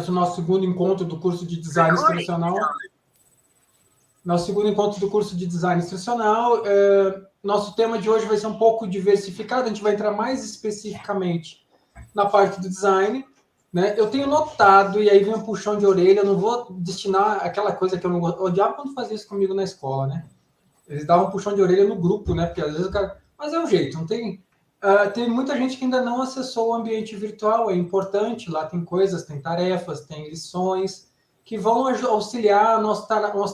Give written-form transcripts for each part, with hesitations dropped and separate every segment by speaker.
Speaker 1: começa o nosso segundo encontro do curso de Design Instrucional. Nosso segundo encontro do curso de Design Instrucional. Nosso tema de hoje vai ser um pouco diversificado, a gente vai entrar mais especificamente na parte do design. Né? Eu tenho notado, e aí vem um puxão de orelha, eu não vou destinar aquela coisa que eu não odiava quando fazia isso comigo na escola, né? Eles davam um puxão de orelha no grupo, né? Porque às vezes o cara... Mas é um jeito, não tem... tem muita gente que ainda não acessou o ambiente virtual, é importante, lá tem coisas, tem tarefas, tem lições que vão auxiliar nosso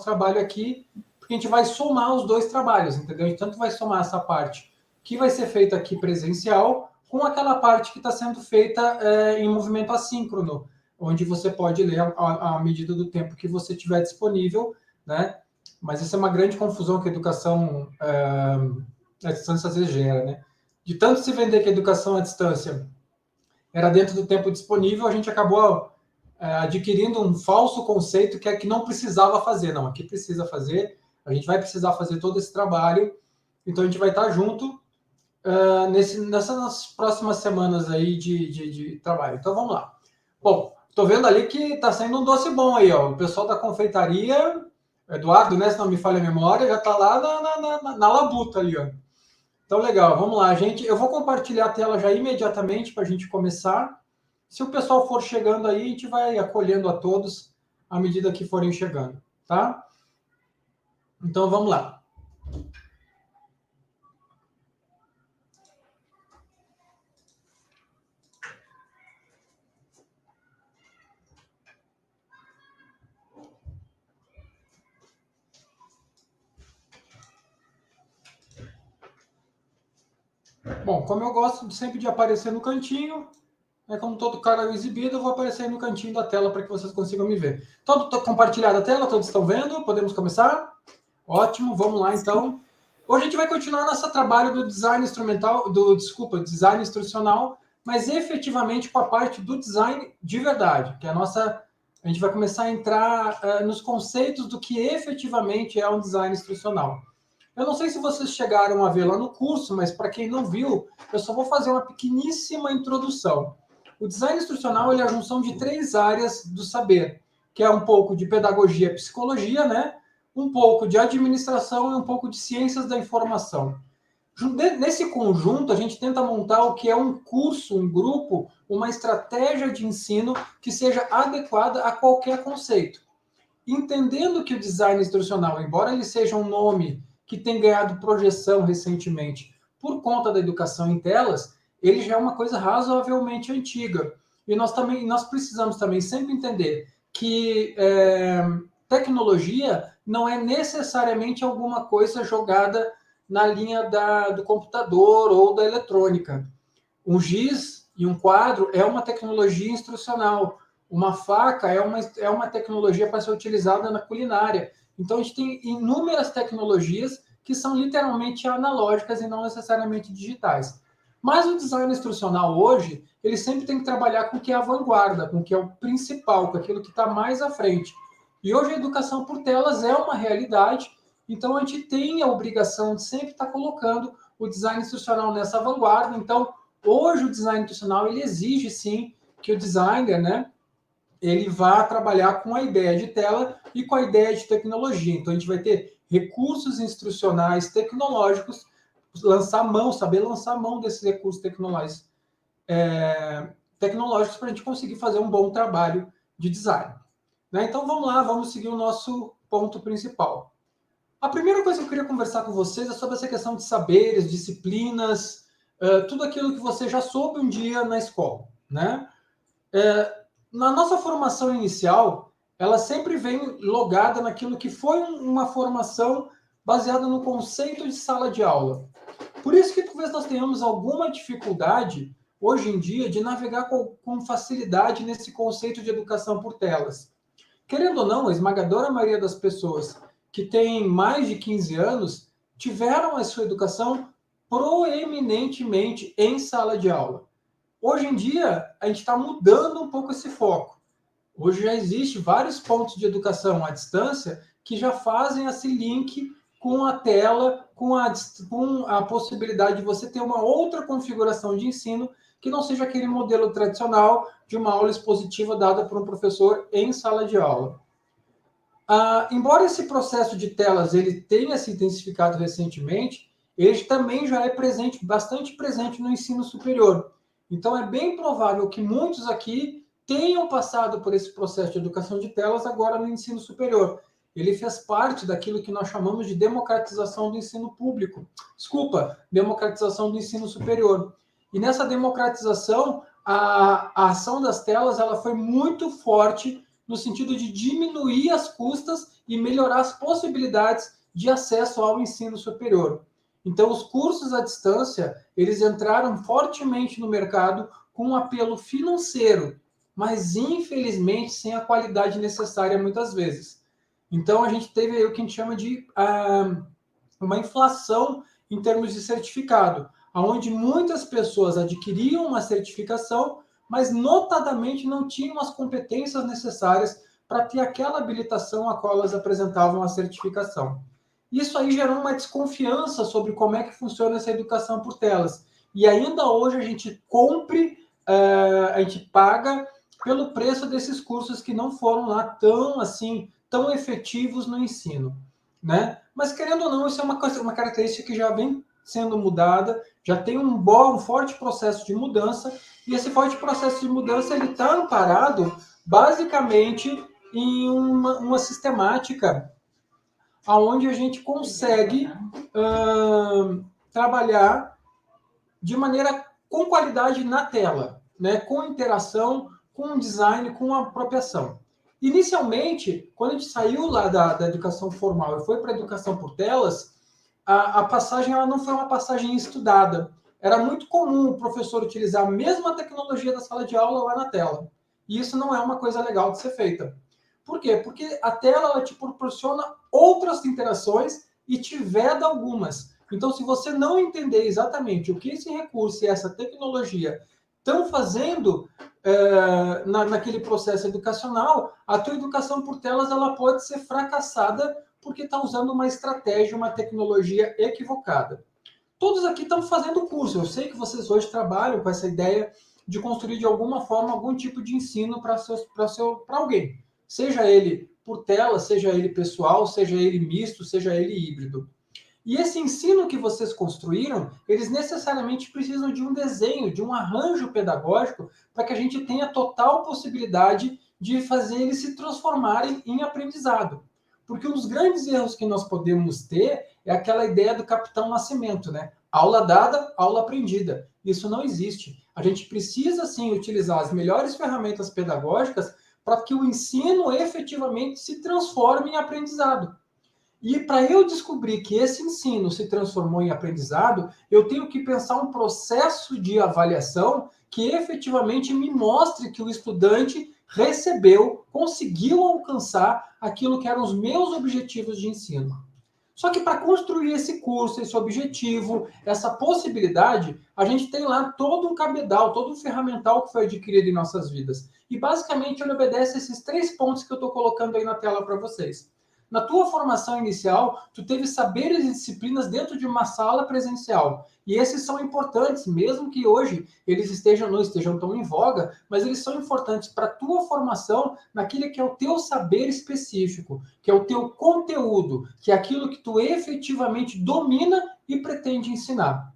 Speaker 1: trabalho aqui, porque a gente vai somar os dois trabalhos, entendeu? A gente tanto vai somar essa parte que vai ser feita aqui presencial, com aquela parte que está sendo feita em movimento assíncrono, onde você pode ler à medida do tempo que você tiver disponível, né? Mas isso é uma grande confusão que a educação à distância às vezes gera, né? De tanto se vender que a educação à distância era dentro do tempo disponível, a gente acabou adquirindo um falso conceito que é que não precisava fazer. Não, aqui precisa fazer, a gente vai precisar fazer todo esse trabalho, então a gente vai estar junto nessas próximas semanas aí de trabalho. Então vamos lá. Bom, estou vendo ali que está saindo um doce bom aí, ó. O pessoal da confeitaria, Eduardo, né, se não me falha a memória, já está lá na labuta ali, ó. Então, legal, vamos lá, gente. Eu vou compartilhar a tela já imediatamente para a gente começar. Se o pessoal for chegando aí, a gente vai acolhendo a todos à medida que forem chegando, tá? Então, vamos lá. Bom, como eu gosto sempre de aparecer no cantinho, como todo cara exibido, eu vou aparecer no cantinho da tela para que vocês consigam me ver. Todo compartilhado a tela, todos estão vendo? Podemos começar? Ótimo, vamos lá então. Hoje a gente vai continuar nosso trabalho do design instrumental, design instrucional, mas efetivamente com a parte do design de verdade, que é a gente vai começar a entrar nos conceitos do que efetivamente é um design instrucional. Eu não sei se vocês chegaram a ver lá no curso, mas para quem não viu, eu só vou fazer uma pequeníssima introdução. O design instrucional é a junção de 3 áreas do saber, que é um pouco de pedagogia e psicologia, né? Um pouco de administração e um pouco de ciências da informação. Nesse conjunto, a gente tenta montar o que é um curso, um grupo, uma estratégia de ensino que seja adequada a qualquer conceito. Entendendo que o design instrucional, embora ele seja um nome que tem ganhado projeção recentemente por conta da educação em telas, ele já é uma coisa razoavelmente antiga. E nós precisamos também sempre entender que tecnologia não é necessariamente alguma coisa jogada na linha do computador ou da eletrônica. Um giz e um quadro é uma tecnologia instrucional. Uma faca é uma tecnologia para ser utilizada na culinária. Então, a gente tem inúmeras tecnologias que são literalmente analógicas e não necessariamente digitais. Mas o design instrucional hoje, ele sempre tem que trabalhar com o que é a vanguarda, com o que é o principal, com aquilo que está mais à frente. E hoje a educação por telas é uma realidade, então a gente tem a obrigação de sempre estar colocando o design instrucional nessa vanguarda. Então, hoje o design instrucional, ele exige sim que o designer, né, ele vá trabalhar com a ideia de tela e com a ideia de tecnologia. Então, a gente vai ter recursos instrucionais tecnológicos, saber lançar mão desses recursos tecnológicos para a gente conseguir fazer um bom trabalho de design. Né? Então, vamos lá, vamos seguir o nosso ponto principal. A primeira coisa que eu queria conversar com vocês é sobre essa questão de saberes, disciplinas, tudo aquilo que você já soube um dia na escola. Né? Na nossa formação inicial, ela sempre vem logada naquilo que foi uma formação baseada no conceito de sala de aula. Por isso que talvez nós tenhamos alguma dificuldade, hoje em dia, de navegar com facilidade nesse conceito de educação por telas. Querendo ou não, a esmagadora maioria das pessoas que têm mais de 15 anos tiveram a sua educação proeminentemente em sala de aula. Hoje em dia, a gente está mudando um pouco esse foco. Hoje já existe vários pontos de educação à distância que já fazem esse link com a tela, com a possibilidade de você ter uma outra configuração de ensino que não seja aquele modelo tradicional de uma aula expositiva dada por um professor em sala de aula. Embora esse processo de telas ele tenha se intensificado recentemente, ele também já é bastante presente no ensino superior. Então, é bem provável que muitos aqui tenham passado por esse processo de educação de telas agora no ensino superior. Ele fez parte daquilo que nós chamamos de democratização do ensino público. Democratização do ensino superior. E nessa democratização, a ação das telas ela foi muito forte no sentido de diminuir as custas e melhorar as possibilidades de acesso ao ensino superior. Então, os cursos à distância, eles entraram fortemente no mercado com um apelo financeiro, mas, infelizmente, sem a qualidade necessária muitas vezes. Então, a gente teve aí o que a gente chama de uma inflação em termos de certificado, onde muitas pessoas adquiriam uma certificação, mas notadamente não tinham as competências necessárias para ter aquela habilitação a qual elas apresentavam a certificação. Isso aí gerou uma desconfiança sobre como é que funciona essa educação por telas. E ainda hoje a gente a gente paga pelo preço desses cursos que não foram lá tão efetivos no ensino, né? Mas querendo ou não, isso é uma característica que já vem sendo mudada, já tem um forte processo de mudança, e esse forte processo de mudança ele está amparado basicamente em uma sistemática onde a gente consegue trabalhar de maneira com qualidade na tela, né? Com interação, com design, com apropriação. Inicialmente, quando a gente saiu lá da educação formal e foi para a educação por telas, a passagem ela não foi uma passagem estudada. Era muito comum o professor utilizar a mesma tecnologia da sala de aula lá na tela. E isso não é uma coisa legal de ser feita. Por quê? Porque a tela ela te proporciona outras interações e te veda algumas. Então, se você não entender exatamente o que esse recurso e essa tecnologia estão fazendo naquele processo educacional, a tua educação por telas ela pode ser fracassada porque está usando uma estratégia, uma tecnologia equivocada. Todos aqui estão fazendo curso. Eu sei que vocês hoje trabalham com essa ideia de construir de alguma forma algum tipo de ensino para alguém. Seja ele por tela, seja ele pessoal, seja ele misto, seja ele híbrido. E esse ensino que vocês construíram, eles necessariamente precisam de um desenho, de um arranjo pedagógico, para que a gente tenha total possibilidade de fazer eles se transformarem em aprendizado. Porque um dos grandes erros que nós podemos ter é aquela ideia do Capitão Nascimento, né? Aula dada, aula aprendida. Isso não existe. A gente precisa, sim, utilizar as melhores ferramentas pedagógicas para que o ensino efetivamente se transforme em aprendizado. E para eu descobrir que esse ensino se transformou em aprendizado, eu tenho que pensar um processo de avaliação que efetivamente me mostre que o estudante recebeu, conseguiu alcançar aquilo que eram os meus objetivos de ensino. Só que para construir esse curso, esse objetivo, essa possibilidade, a gente tem lá todo um cabedal, todo um ferramental que foi adquirido em nossas vidas. E basicamente ele obedece a esses 3 pontos que eu estou colocando aí na tela para vocês. Na tua formação inicial, tu teve saberes e disciplinas dentro de uma sala presencial. E esses são importantes, mesmo que hoje eles não estejam tão em voga, mas eles são importantes para a tua formação naquilo que é o teu saber específico, que é o teu conteúdo, que é aquilo que tu efetivamente domina e pretende ensinar.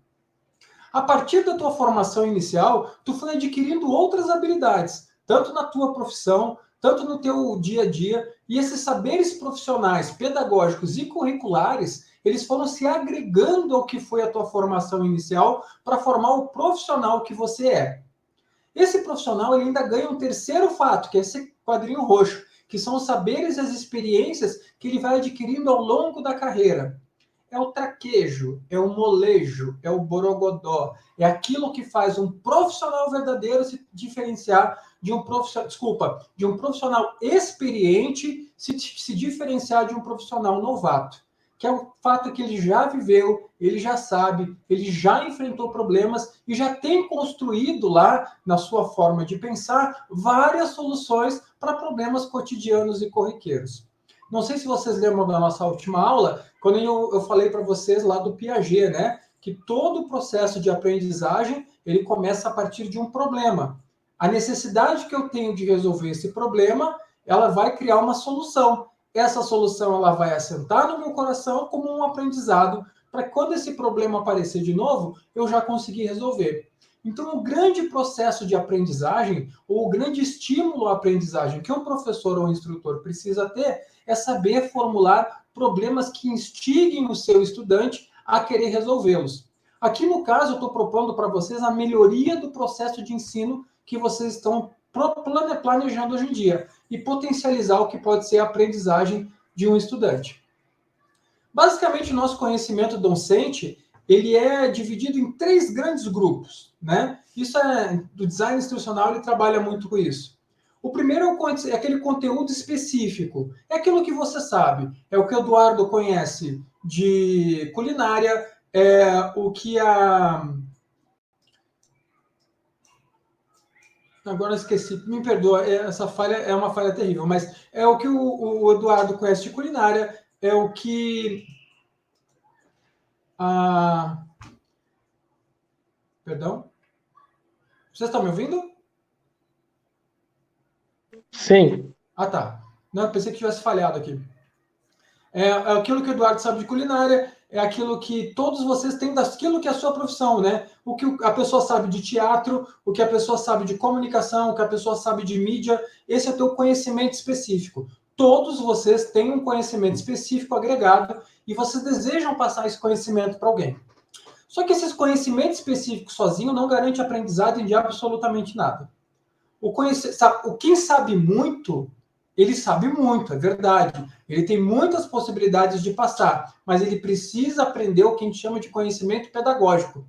Speaker 1: A partir da tua formação inicial, tu foi adquirindo outras habilidades, tanto na tua profissão, tanto no teu dia a dia, e esses saberes profissionais, pedagógicos e curriculares, eles foram se agregando ao que foi a tua formação inicial para formar o profissional que você é. Esse profissional ele ainda ganha um terceiro fato, que é esse quadrinho roxo, que são os saberes e as experiências que ele vai adquirindo ao longo da carreira. É o traquejo, é o molejo, é o borogodó, é aquilo que faz um profissional verdadeiro se diferenciar de um profissional experiente se diferenciar de um profissional novato, que é o fato que ele já viveu, ele já sabe, ele já enfrentou problemas e já tem construído lá, na sua forma de pensar, várias soluções para problemas cotidianos e corriqueiros. Não sei se vocês lembram da nossa última aula, quando eu falei para vocês lá do Piaget, né? que todo o processo de aprendizagem ele começa a partir de um problema. A necessidade que eu tenho de resolver esse problema, ela vai criar uma solução. Essa solução ela vai assentar no meu coração como um aprendizado, para que quando esse problema aparecer de novo, eu já conseguir resolver. Então, o grande processo de aprendizagem, ou o grande estímulo à aprendizagem que um professor ou um instrutor precisa ter, é saber formular problemas que instiguem o seu estudante a querer resolvê-los. Aqui, no caso, eu estou propondo para vocês a melhoria do processo de ensino que vocês estão planejando hoje em dia e potencializar o que pode ser a aprendizagem de um estudante. Basicamente, o nosso conhecimento docente ele é dividido em 3 grandes grupos, né? Isso é do design instrucional, ele trabalha muito com isso. O primeiro é aquele conteúdo específico, é aquilo que você sabe, é o que o Eduardo conhece de culinária, é o que Agora esqueci, me perdoa, essa falha é uma falha terrível, mas é o que o Eduardo conhece de culinária, é o que Perdão? Vocês estão me ouvindo?
Speaker 2: Sim.
Speaker 1: Ah, tá. Não, eu pensei que tivesse falhado aqui. É aquilo que o Eduardo sabe de culinária, é aquilo que todos vocês têm daquilo que é a sua profissão, né? O que a pessoa sabe de teatro, o que a pessoa sabe de comunicação, o que a pessoa sabe de mídia, esse é o teu conhecimento específico. Todos vocês têm um conhecimento específico agregado e vocês desejam passar esse conhecimento para alguém. Só que esses conhecimentos específicos sozinho não garante aprendizado de absolutamente nada. Quem sabe muito, ele sabe muito, é verdade. Ele tem muitas possibilidades de passar, mas ele precisa aprender o que a gente chama de conhecimento pedagógico,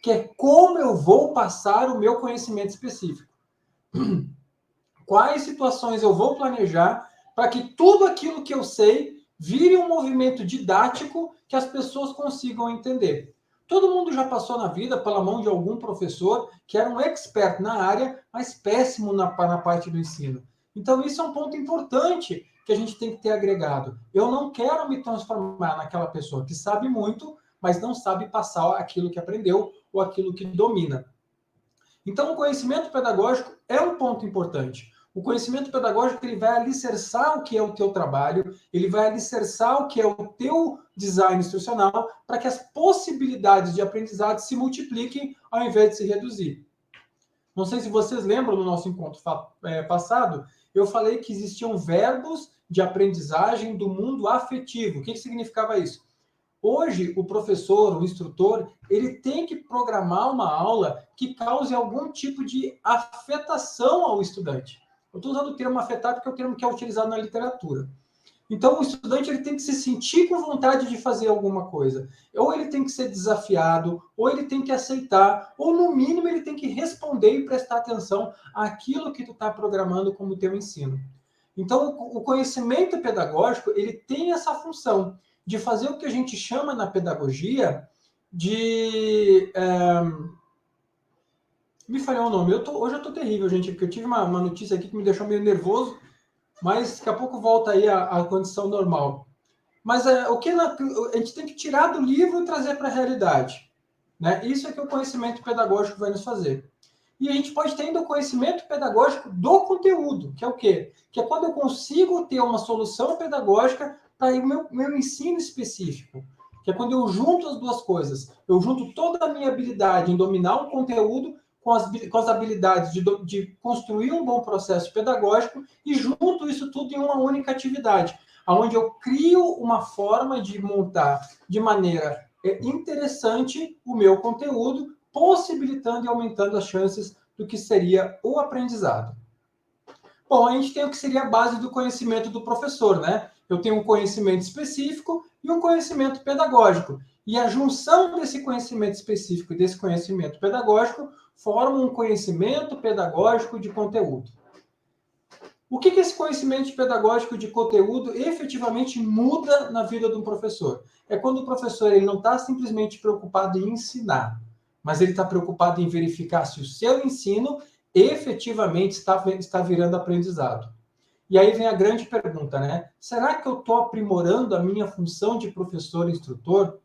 Speaker 1: que é como eu vou passar o meu conhecimento específico. Quais situações eu vou planejar para que tudo aquilo que eu sei vire um movimento didático que as pessoas consigam entender. Todo mundo já passou na vida pela mão de algum professor que era um expert na área, mas péssimo na parte do ensino. Então, isso é um ponto importante que a gente tem que ter agregado. Eu não quero me transformar naquela pessoa que sabe muito, mas não sabe passar aquilo que aprendeu ou aquilo que domina. Então, o conhecimento pedagógico é um ponto importante. O conhecimento pedagógico ele vai alicerçar o que é o teu trabalho, ele vai alicerçar o que é o teu design instrucional, para que as possibilidades de aprendizado se multipliquem ao invés de se reduzir. Não sei se vocês lembram do nosso encontro passado, eu falei que existiam verbos de aprendizagem do mundo afetivo. O que significava isso? Hoje, o professor, o instrutor, ele tem que programar uma aula que cause algum tipo de afetação ao estudante. Eu estou usando o termo afetar porque é o termo que é utilizado na literatura. Então, o estudante ele tem que se sentir com vontade de fazer alguma coisa. Ou ele tem que ser desafiado, ou ele tem que aceitar, ou no mínimo ele tem que responder e prestar atenção àquilo que tu está programando como teu ensino. Então, o conhecimento pedagógico ele tem essa função de fazer o que a gente chama na pedagogia de... Me falhou o nome. Hoje eu estou terrível, gente, porque eu tive uma notícia aqui que me deixou meio nervoso, mas daqui a pouco volta aí a condição normal. Mas o que a gente tem que tirar do livro e trazer para a realidade. Né? Isso é que o conhecimento pedagógico vai nos fazer. E a gente pode ter ainda o conhecimento pedagógico do conteúdo, que é o quê? Que é quando eu consigo ter uma solução pedagógica para o meu ensino específico. Que é quando eu junto as duas coisas. Eu junto toda a minha habilidade em dominar um conteúdo com as habilidades de construir um bom processo pedagógico e junto isso tudo em uma única atividade, onde eu crio uma forma de montar de maneira interessante o meu conteúdo, possibilitando e aumentando as chances do que seria o aprendizado. Bom, a gente tem o que seria a base do conhecimento do professor, né? Eu tenho um conhecimento específico e um conhecimento pedagógico. E a junção desse conhecimento específico e desse conhecimento pedagógico forma um conhecimento pedagógico de conteúdo. O que esse conhecimento pedagógico de conteúdo efetivamente muda na vida de um professor? É quando o professor ele não está simplesmente preocupado em ensinar, mas ele está preocupado em verificar se o seu ensino efetivamente está virando aprendizado. E aí vem a grande pergunta, né? Será que eu estou aprimorando a minha função de professor e instrutor?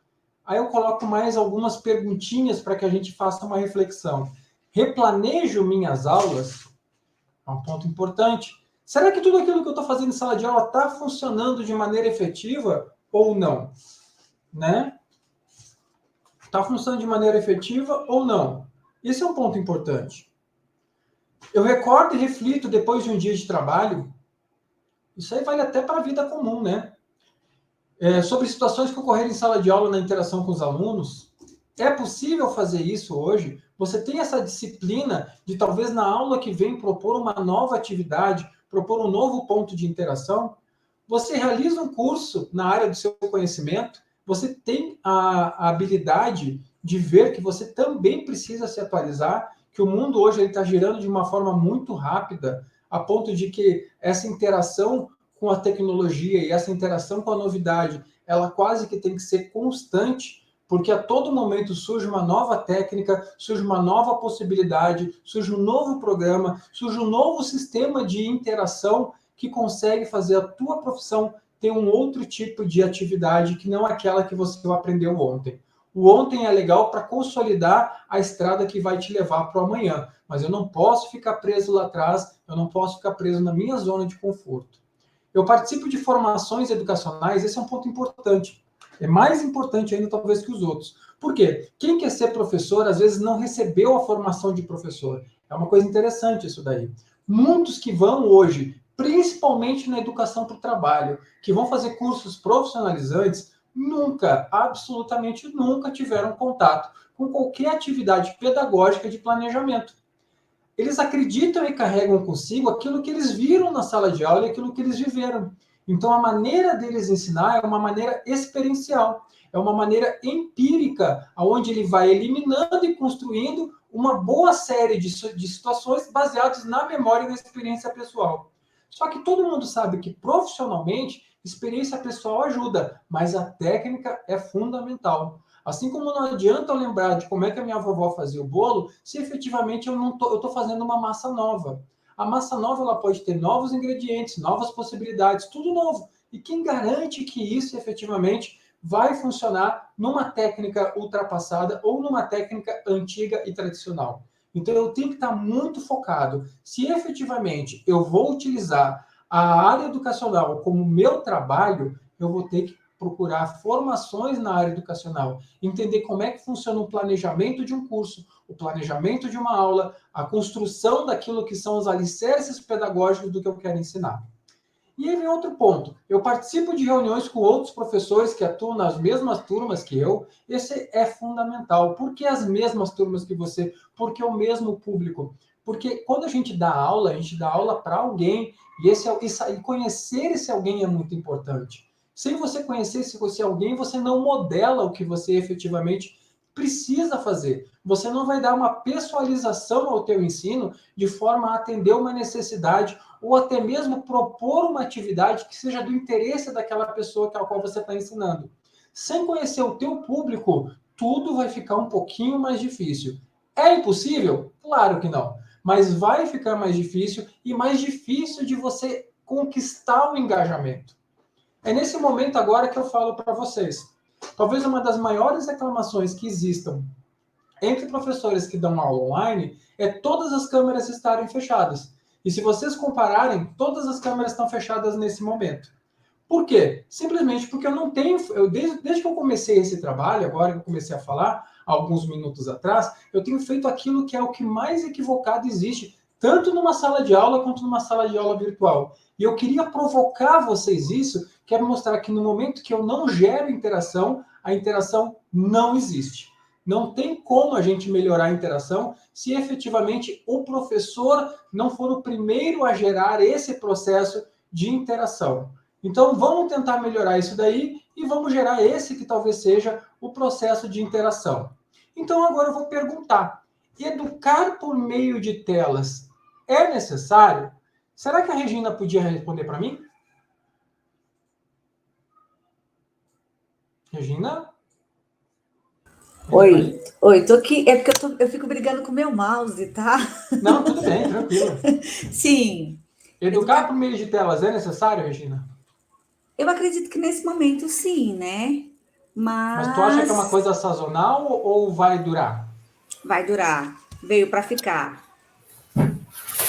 Speaker 1: Aí eu coloco mais algumas perguntinhas para que a gente faça uma reflexão. Replanejo minhas aulas? É um ponto importante. Será que tudo aquilo que eu estou fazendo em sala de aula está funcionando de maneira efetiva ou não? Né? Está funcionando de maneira efetiva ou não? Esse é um ponto importante. Eu recordo e reflito depois de um dia de trabalho. Isso aí vale até para a vida comum, né? Sobre situações que ocorreram em sala de aula na interação com os alunos. É possível fazer isso hoje? Você tem essa disciplina de talvez na aula que vem propor uma nova atividade, propor um novo ponto de interação? Você realiza um curso na área do seu conhecimento, você tem a habilidade de ver que você também precisa se atualizar, que o mundo hoje está girando de uma forma muito rápida, a ponto de que essa interação com a tecnologia e essa interação com a novidade, ela quase que tem que ser constante, porque a todo momento surge uma nova técnica, surge uma nova possibilidade, surge um novo programa, surge um novo sistema de interação que consegue fazer a tua profissão ter um outro tipo de atividade que não aquela que você aprendeu ontem. O ontem é legal para consolidar a estrada que vai te levar para o amanhã, mas eu não posso ficar preso lá atrás, eu não posso ficar preso na minha zona de conforto. Eu participo de formações educacionais, esse é um ponto importante. É mais importante ainda, talvez, que os outros. Por quê? Quem quer ser professor, às vezes, não recebeu a formação de professor. É uma coisa interessante isso daí. Muitos que vão hoje, principalmente na educação para o trabalho, que vão fazer cursos profissionalizantes, nunca, absolutamente nunca tiveram contato com qualquer atividade pedagógica de planejamento. Eles acreditam e carregam consigo aquilo que eles viram na sala de aula e aquilo que eles viveram. Então, a maneira deles ensinar é uma maneira experiencial, é uma maneira empírica, onde ele vai eliminando e construindo uma boa série de situações baseadas na memória e na experiência pessoal. Só que todo mundo sabe que profissionalmente, experiência pessoal ajuda, mas a técnica é fundamental. Assim como não adianta eu lembrar de como é que a minha vovó fazia o bolo, se efetivamente eu estou fazendo uma massa nova. A massa nova ela pode ter novos ingredientes, novas possibilidades, tudo novo. E quem garante que isso efetivamente vai funcionar numa técnica ultrapassada ou numa técnica antiga e tradicional? Então eu tenho que estar muito focado. Se efetivamente eu vou utilizar a área educacional como meu trabalho, eu vou ter que procurar formações na área educacional, entender como é que funciona o planejamento de um curso, o planejamento de uma aula, a construção daquilo que são os alicerces pedagógicos do que eu quero ensinar. E aí vem outro ponto. Eu participo de reuniões com outros professores que atuam nas mesmas turmas que eu. Esse é fundamental. Por que as mesmas turmas que você? Porque o mesmo público. Porque quando a gente dá aula, a gente dá aula para alguém. E conhecer esse alguém é muito importante. Sem você conhecer esse alguém, você não modela o que você efetivamente precisa fazer. Você não vai dar uma pessoalização ao teu ensino de forma a atender uma necessidade ou até mesmo propor uma atividade que seja do interesse daquela pessoa a qual você está ensinando. Sem conhecer o teu público, tudo vai ficar um pouquinho mais difícil. É impossível? Claro que não. Mas vai ficar mais difícil e mais difícil de você conquistar o engajamento. É nesse momento agora que eu falo para vocês. Talvez uma das maiores reclamações que existam entre professores que dão aula online é todas as câmeras estarem fechadas. E se vocês compararem, todas as câmeras estão fechadas nesse momento. Por quê? Simplesmente porque eu não tenho... desde que eu comecei esse trabalho, agora que eu comecei a falar, alguns minutos atrás, eu tenho feito aquilo que é o que mais equivocado existe, tanto numa sala de aula quanto numa sala de aula virtual. E eu queria provocar vocês isso, quero mostrar que no momento que eu não gero interação, a interação não existe. Não tem como a gente melhorar a interação se efetivamente o professor não for o primeiro a gerar esse processo de interação. Então, vamos tentar melhorar isso daí e vamos gerar esse que talvez seja o processo de interação. Então, agora eu vou perguntar: educar por meio de telas é necessário? Será que a Regina podia responder para mim? Regina?
Speaker 2: Oi, tô aqui. É porque eu fico brigando com o meu mouse, tá?
Speaker 1: Não, tudo bem, tranquilo.
Speaker 2: Sim,
Speaker 1: Educar por meio de telas é necessário, Regina?
Speaker 2: eu acredito que nesse momento sim, né?
Speaker 1: Mas tu acha que é uma coisa sazonal ou vai durar?
Speaker 2: Vai durar. Veio para ficar.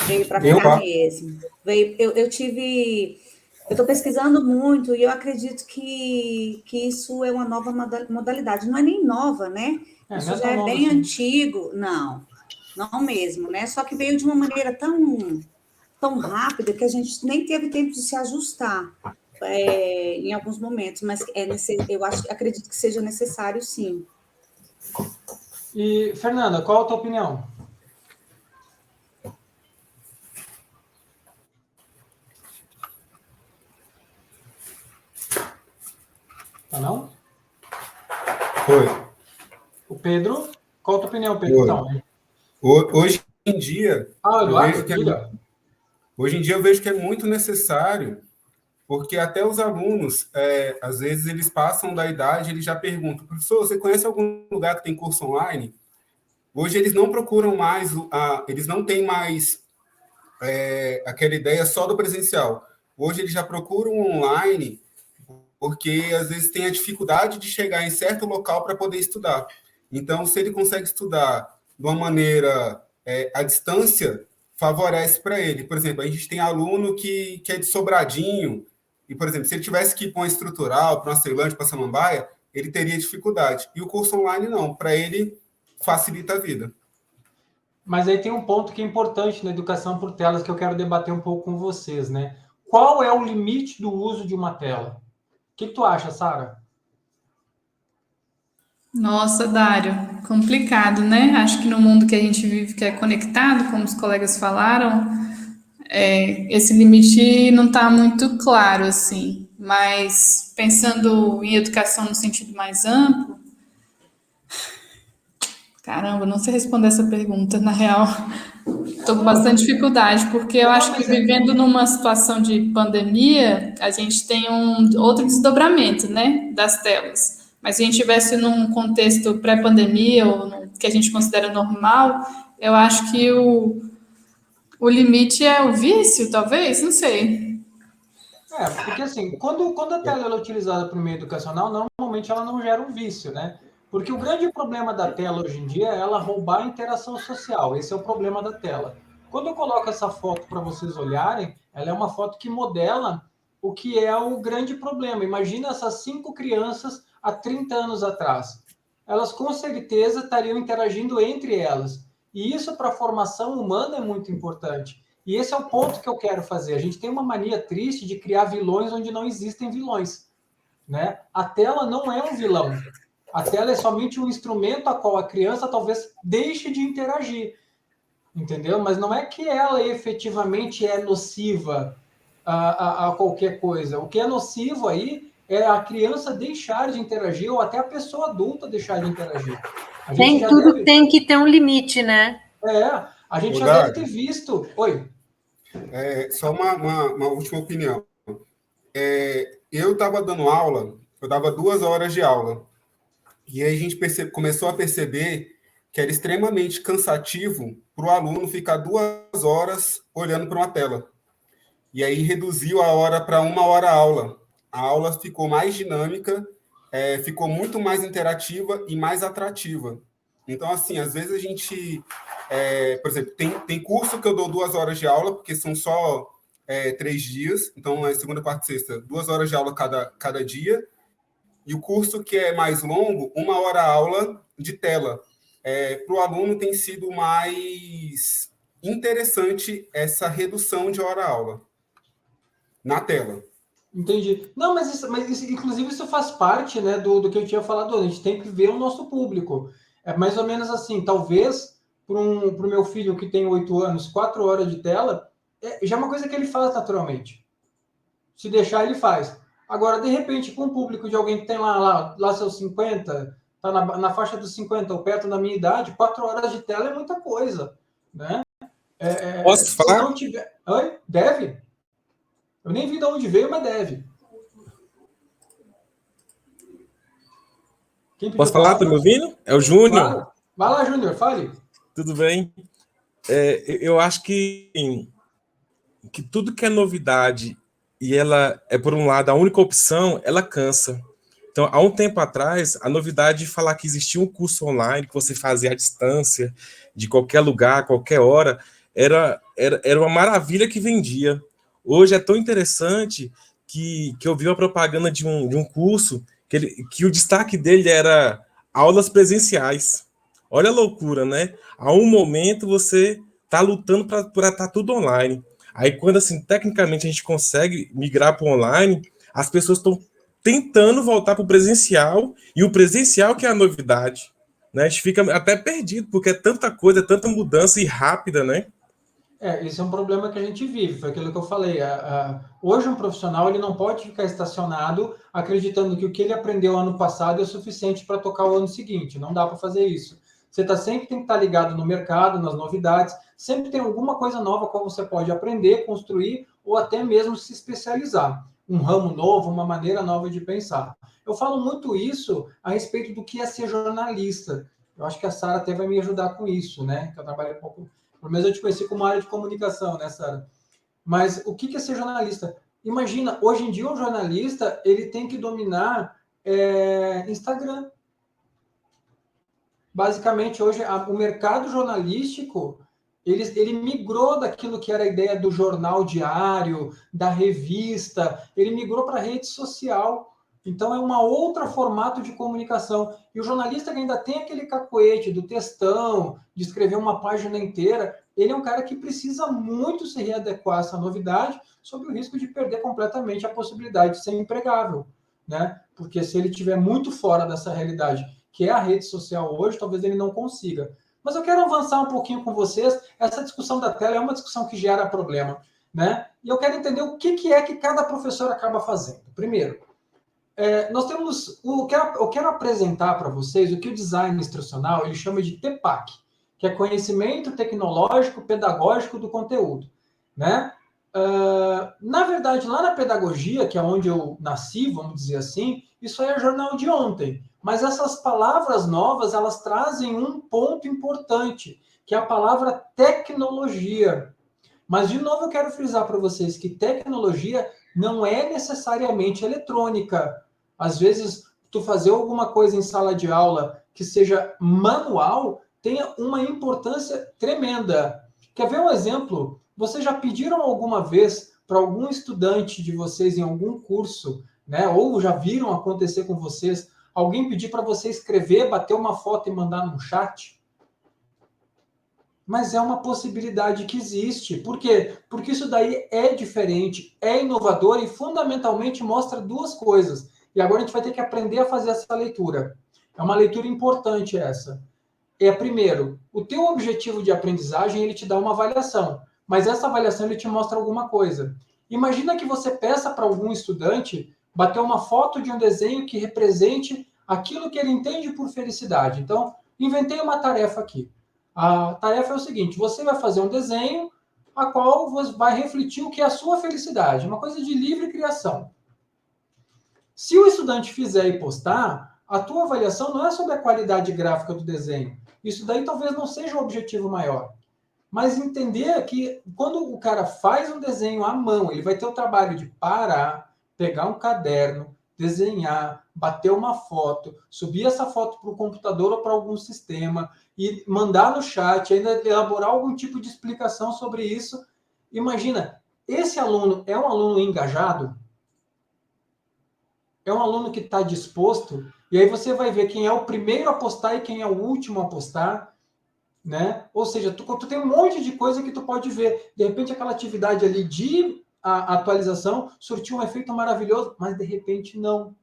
Speaker 2: Veio para ficar mesmo. Eu tive. Eu estou pesquisando muito e eu acredito que isso é uma nova modalidade. Não é nem nova, né?
Speaker 1: Não
Speaker 2: Isso
Speaker 1: é
Speaker 2: já
Speaker 1: tão
Speaker 2: é
Speaker 1: novo
Speaker 2: bem
Speaker 1: assim.
Speaker 2: antigo. Não, não mesmo, né? Só que veio de uma maneira tão rápida que a gente nem teve tempo de se ajustar em alguns momentos, mas eu acredito que seja necessário, sim.
Speaker 1: E, Fernanda, qual a tua opinião? Tá não?
Speaker 3: Oi.
Speaker 1: O Pedro, qual a tua opinião, Pedro?
Speaker 3: Oi.
Speaker 1: Então,
Speaker 3: Hoje em dia, eu vejo
Speaker 1: Eduardo,
Speaker 3: que
Speaker 1: diga.
Speaker 3: hoje em dia eu vejo que é muito necessário, porque até os alunos, às vezes eles passam da idade, eles já perguntam, professor, você conhece algum lugar que tem curso online? Hoje eles não procuram mais, eles não têm mais aquela ideia só do presencial. Hoje eles já procuram online, porque às vezes tem a dificuldade de chegar em certo local para poder estudar. Então, se ele consegue estudar de uma maneira à distância, favorece para ele. Por exemplo, a gente tem aluno que é de Sobradinho, e, por exemplo, se ele tivesse que ir para uma estrutural, para uma Ceilândia, para Samambaia, ele teria dificuldade. E o curso online não, para ele facilita a vida.
Speaker 1: Mas aí tem um ponto que é importante na educação por telas que eu quero debater um pouco com vocês, né? Qual é o limite do uso de uma tela? O que tu acha, Sara?
Speaker 4: Nossa, Dário, complicado, né? Acho que no mundo que a gente vive, que é conectado, como os colegas falaram, esse limite não está muito claro, assim. Mas pensando em educação no sentido mais amplo, caramba, não sei responder essa pergunta, na real. Estou com bastante dificuldade, porque eu
Speaker 1: Não,
Speaker 4: acho que
Speaker 1: mas
Speaker 4: vivendo numa situação de pandemia, a gente tem outro desdobramento, né, das telas. Mas se a gente estivesse num contexto pré-pandemia, ou que a gente considera normal, eu acho que o limite é o vício, talvez, não sei.
Speaker 1: porque assim, quando a tela é utilizada para o meio educacional, normalmente ela não gera um vício, né? Porque o grande problema da tela hoje em dia é ela roubar a interação social. Esse é o problema da tela. Quando eu coloco essa foto para vocês olharem, ela é uma foto que modela o que é o grande problema. Imagina essas 5 crianças há 30 anos atrás. Elas com certeza estariam interagindo entre elas. E isso para a formação humana é muito importante. E esse é o ponto que eu quero fazer. A gente tem uma mania triste de criar vilões onde não existem vilões, né? A tela não é um vilão. A tela é somente um instrumento a qual a criança talvez deixe de interagir, entendeu? Mas não é que ela efetivamente é nociva a qualquer coisa. O que é nocivo aí é a criança deixar de interagir ou até a pessoa adulta deixar de interagir. A gente já
Speaker 5: Tudo
Speaker 1: deve...
Speaker 5: tem que ter um limite, né?
Speaker 1: A gente
Speaker 3: Ô,
Speaker 1: já deve ter
Speaker 3: Dário,
Speaker 1: visto... Oi.
Speaker 3: só uma última opinião. Eu estava dando aula, eu dava 2 horas de aula. E aí a gente começou a perceber que era extremamente cansativo para o aluno ficar 2 horas olhando para uma tela. E aí reduziu a hora para 1 hora aula. A aula ficou mais dinâmica, ficou muito mais interativa e mais atrativa. Então, assim, às vezes a gente... por exemplo, tem curso que eu dou 2 horas de aula, porque são só 3 dias. Então, é segunda, quarta e sexta, 2 horas de aula cada dia. E o curso que é mais longo, 1 hora aula de tela. Para o aluno tem sido mais interessante essa redução de hora aula na tela.
Speaker 1: Entendi. Não, inclusive, isso faz parte, né, do que eu tinha falado antes. A gente tem que ver o nosso público. É mais ou menos assim, talvez, para o meu filho que tem 8 anos, 4 horas de tela, já é uma coisa que ele faz naturalmente. Se deixar, ele faz. Agora, de repente, com o público de alguém que tem lá seus 50, tá na faixa dos 50 ou perto da minha idade, 4 horas de tela é muita coisa, né?
Speaker 6: Posso
Speaker 1: Se
Speaker 6: falar?
Speaker 1: não tiver... Oi? Deve? Eu nem vi de onde veio, mas deve. Quem pediu
Speaker 6: Posso falar? Tá me
Speaker 1: palavra?
Speaker 6: ouvindo? É o Júnior.
Speaker 1: Claro. Vai lá, Júnior, fale.
Speaker 6: Tudo bem? Eu acho que tudo que é novidade e ela é, por um lado, a única opção, ela cansa. Então, há um tempo atrás, a novidade de falar que existia um curso online que você fazia à distância, de qualquer lugar, qualquer hora, era uma maravilha que vendia. Hoje é tão interessante que eu vi uma propaganda de um curso que o destaque dele era aulas presenciais. Olha a loucura, né? A um momento você está lutando para estar tudo online. Aí, quando assim, tecnicamente a gente consegue migrar para o online, as pessoas estão tentando voltar para o presencial, e o presencial que é a novidade. Né? A gente fica até perdido, porque é tanta coisa, é tanta mudança e rápida, né?
Speaker 1: Esse é um problema que a gente vive, foi aquilo que eu falei. Hoje um profissional ele não pode ficar estacionado acreditando que o que ele aprendeu ano passado é o suficiente para tocar o ano seguinte. Não dá para fazer isso. Você sempre tem que estar ligado no mercado, nas novidades, sempre tem alguma coisa nova qual você pode aprender, construir ou até mesmo se especializar. Um ramo novo, uma maneira nova de pensar. Eu falo muito isso a respeito do que é ser jornalista. Eu acho que a Sara até vai me ajudar com isso, né? Que eu trabalho um pouco. Pelo menos eu te conheci como área de comunicação, né, Sara? Mas o que é ser jornalista? Imagina, hoje em dia um jornalista ele tem que dominar Instagram. Basicamente, hoje o mercado jornalístico ele migrou daquilo que era a ideia do jornal diário, da revista, ele migrou para a rede social. Então, é uma outra formato de comunicação. E o jornalista que ainda tem aquele cacoete do textão, de escrever uma página inteira, ele é um cara que precisa muito se readequar a essa novidade, sob o risco de perder completamente a possibilidade de ser empregável, né? Porque se ele estiver muito fora dessa realidade, que é a rede social hoje, talvez ele não consiga. Mas eu quero avançar um pouquinho com vocês. Essa discussão da tela é uma discussão que gera problema, né? E eu quero entender o que é que cada professor acaba fazendo. Primeiro, nós temos eu quero apresentar para vocês o que o design instrucional ele chama de TPAC, que é conhecimento tecnológico pedagógico do conteúdo, né? Na verdade, lá na pedagogia, que é onde eu nasci, vamos dizer assim, isso aí é jornal de ontem. Mas essas palavras novas, elas trazem um ponto importante, que é a palavra tecnologia. Mas, de novo, eu quero frisar para vocês que tecnologia não é necessariamente eletrônica. Às vezes, tu fazer alguma coisa em sala de aula que seja manual tem uma importância tremenda. Quer ver um exemplo? Vocês já pediram alguma vez para algum estudante de vocês em algum curso, né? Ou já viram acontecer com vocês, alguém pedir para você escrever, bater uma foto e mandar no chat? Mas é uma possibilidade que existe. Por quê? Porque isso daí é diferente, é inovador e fundamentalmente mostra duas coisas. E agora a gente vai ter que aprender a fazer essa leitura. É uma leitura importante essa. Primeiro, o teu objetivo de aprendizagem, ele te dá uma avaliação, mas essa avaliação ele te mostra alguma coisa. Imagina que você peça para algum estudante bater uma foto de um desenho que represente aquilo que ele entende por felicidade. Então, inventei uma tarefa aqui. A tarefa é o seguinte: você vai fazer um desenho a qual você vai refletir o que é a sua felicidade, uma coisa de livre criação. Se o estudante fizer e postar, a tua avaliação não é sobre a qualidade gráfica do desenho. Isso daí talvez não seja o objetivo maior. Mas entender que quando o cara faz um desenho à mão, ele vai ter o trabalho de parar, pegar um caderno, desenhar, bater uma foto, subir essa foto para o computador ou para algum sistema e mandar no chat, ainda elaborar algum tipo de explicação sobre isso. Imagina, esse aluno é um aluno engajado? É um aluno que está disposto? E aí você vai ver quem é o primeiro a postar e quem é o último a postar, né? Ou seja, tu tem um monte de coisa que tu pode ver. De repente, aquela atividade ali de atualização surtiu um efeito maravilhoso, mas de repente não.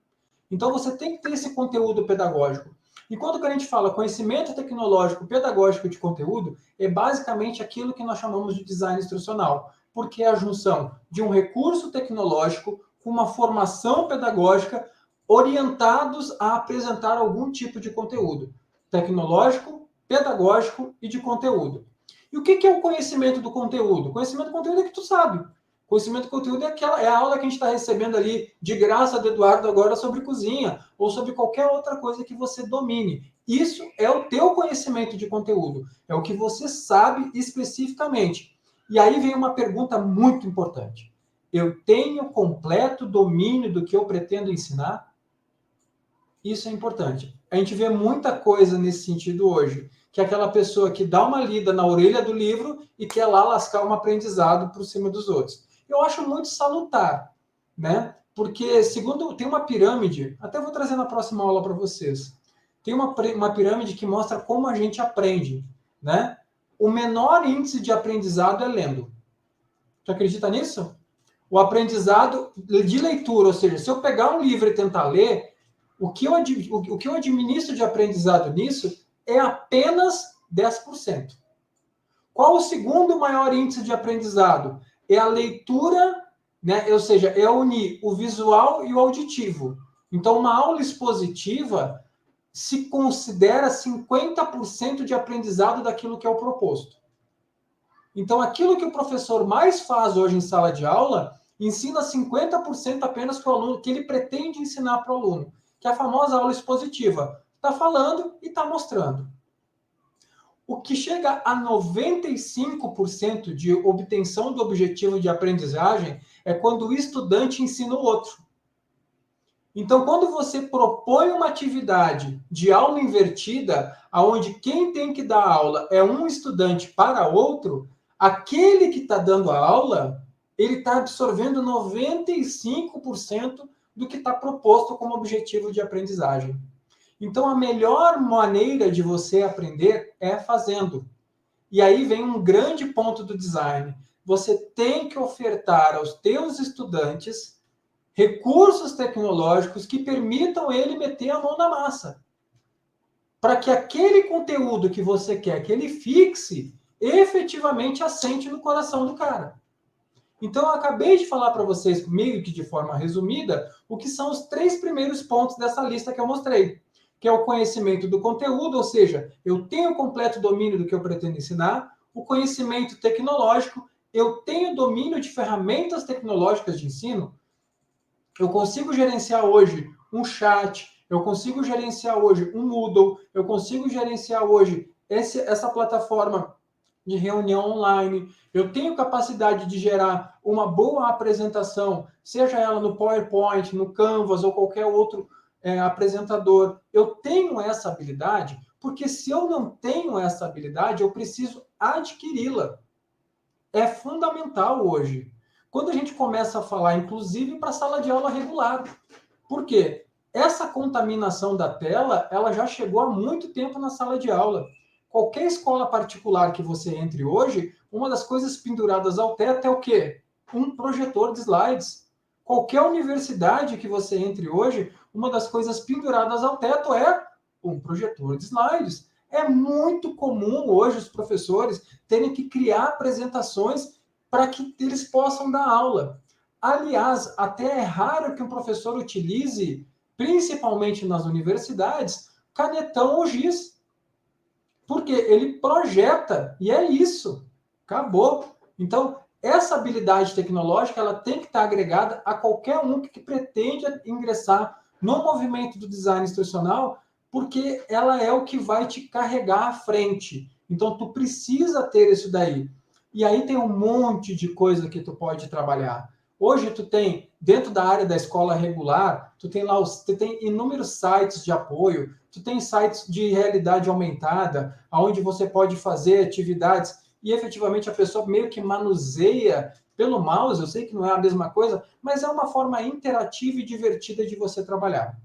Speaker 1: Então, você tem que ter esse conteúdo pedagógico. E quando a gente fala conhecimento tecnológico pedagógico de conteúdo, é basicamente aquilo que nós chamamos de design instrucional, porque é a junção de um recurso tecnológico com uma formação pedagógica orientados a apresentar algum tipo de conteúdo tecnológico, pedagógico e de conteúdo. E o que é o conhecimento do conteúdo? O conhecimento do conteúdo é que tu sabe. Conhecimento do conteúdo é a aula que a gente está recebendo ali de graça do Eduardo agora sobre cozinha ou sobre qualquer outra coisa que você domine. Isso é o teu conhecimento de conteúdo. É o que você sabe especificamente. E aí vem uma pergunta muito importante. Eu tenho completo domínio do que eu pretendo ensinar? Isso é importante. A gente vê muita coisa nesse sentido hoje, que é aquela pessoa que dá uma lida na orelha do livro e quer lá lascar um aprendizado por cima dos outros. Eu acho muito salutar, né? Porque, segundo, tem uma pirâmide, até vou trazer na próxima aula para vocês, tem uma pirâmide que mostra como a gente aprende, né? O menor índice de aprendizado é lendo. Tu acredita nisso? O aprendizado de leitura, ou seja, se eu pegar um livro e tentar ler, o que eu administro de aprendizado nisso é apenas 10%. Qual o segundo maior índice de aprendizado? É a leitura, né? Ou seja, é unir o visual e o auditivo. Então, uma aula expositiva se considera 50% de aprendizado daquilo que é o proposto. Então, aquilo que o professor mais faz hoje em sala de aula, ensina 50% apenas para o aluno, que ele pretende ensinar para o aluno, que é a famosa aula expositiva. Está falando e está mostrando. O que chega a 95% de obtenção do objetivo de aprendizagem é quando o estudante ensina o outro. Então, quando você propõe uma atividade de aula invertida, onde quem tem que dar aula é um estudante para outro, aquele que está dando a aula, ele está absorvendo 95% do que está proposto como objetivo de aprendizagem. Então, a melhor maneira de você aprender é fazendo. E aí vem um grande ponto do design. Você tem que ofertar aos teus estudantes recursos tecnológicos que permitam ele meter a mão na massa. Para que aquele conteúdo que você quer que ele fixe, efetivamente assente no coração do cara. Então, eu acabei de falar para vocês, meio que de forma resumida, o que são os 3 primeiros pontos dessa lista que eu mostrei, que é o conhecimento do conteúdo, ou seja, eu tenho completo domínio do que eu pretendo ensinar, o conhecimento tecnológico, eu tenho domínio de ferramentas tecnológicas de ensino, eu consigo gerenciar hoje um chat, eu consigo gerenciar hoje um Moodle, eu consigo gerenciar hoje essa plataforma de reunião online, eu tenho capacidade de gerar uma boa apresentação, seja ela no PowerPoint, no Canvas ou qualquer outro apresentador. Eu tenho essa habilidade, porque se eu não tenho essa habilidade, eu preciso adquiri-la. É fundamental hoje. Quando a gente começa a falar, inclusive, para a sala de aula regular. Por quê? Essa contaminação da tela, ela já chegou há muito tempo na sala de aula. Qualquer escola particular que você entre hoje, uma das coisas penduradas ao teto é o quê? Um projetor de slides. Qualquer universidade que você entre hoje, uma das coisas penduradas ao teto é um projetor de slides. É muito comum hoje os professores terem que criar apresentações para que eles possam dar aula. Aliás, até é raro que um professor utilize, principalmente nas universidades, canetão ou giz. Porque ele projeta, e é isso. Acabou. Então, essa habilidade tecnológica ela tem que estar agregada a qualquer um que pretende ingressar no movimento do design instrucional, porque ela é o que vai te carregar à frente. Então, tu precisa ter isso daí. E aí tem um monte de coisa que tu pode trabalhar. Hoje tu tem, dentro da área da escola regular, tu tem inúmeros sites de apoio, tu tem sites de realidade aumentada, onde você pode fazer atividades e efetivamente a pessoa meio que manuseia pelo mouse, eu sei que não é a mesma coisa, mas é uma forma interativa e divertida de você trabalhar.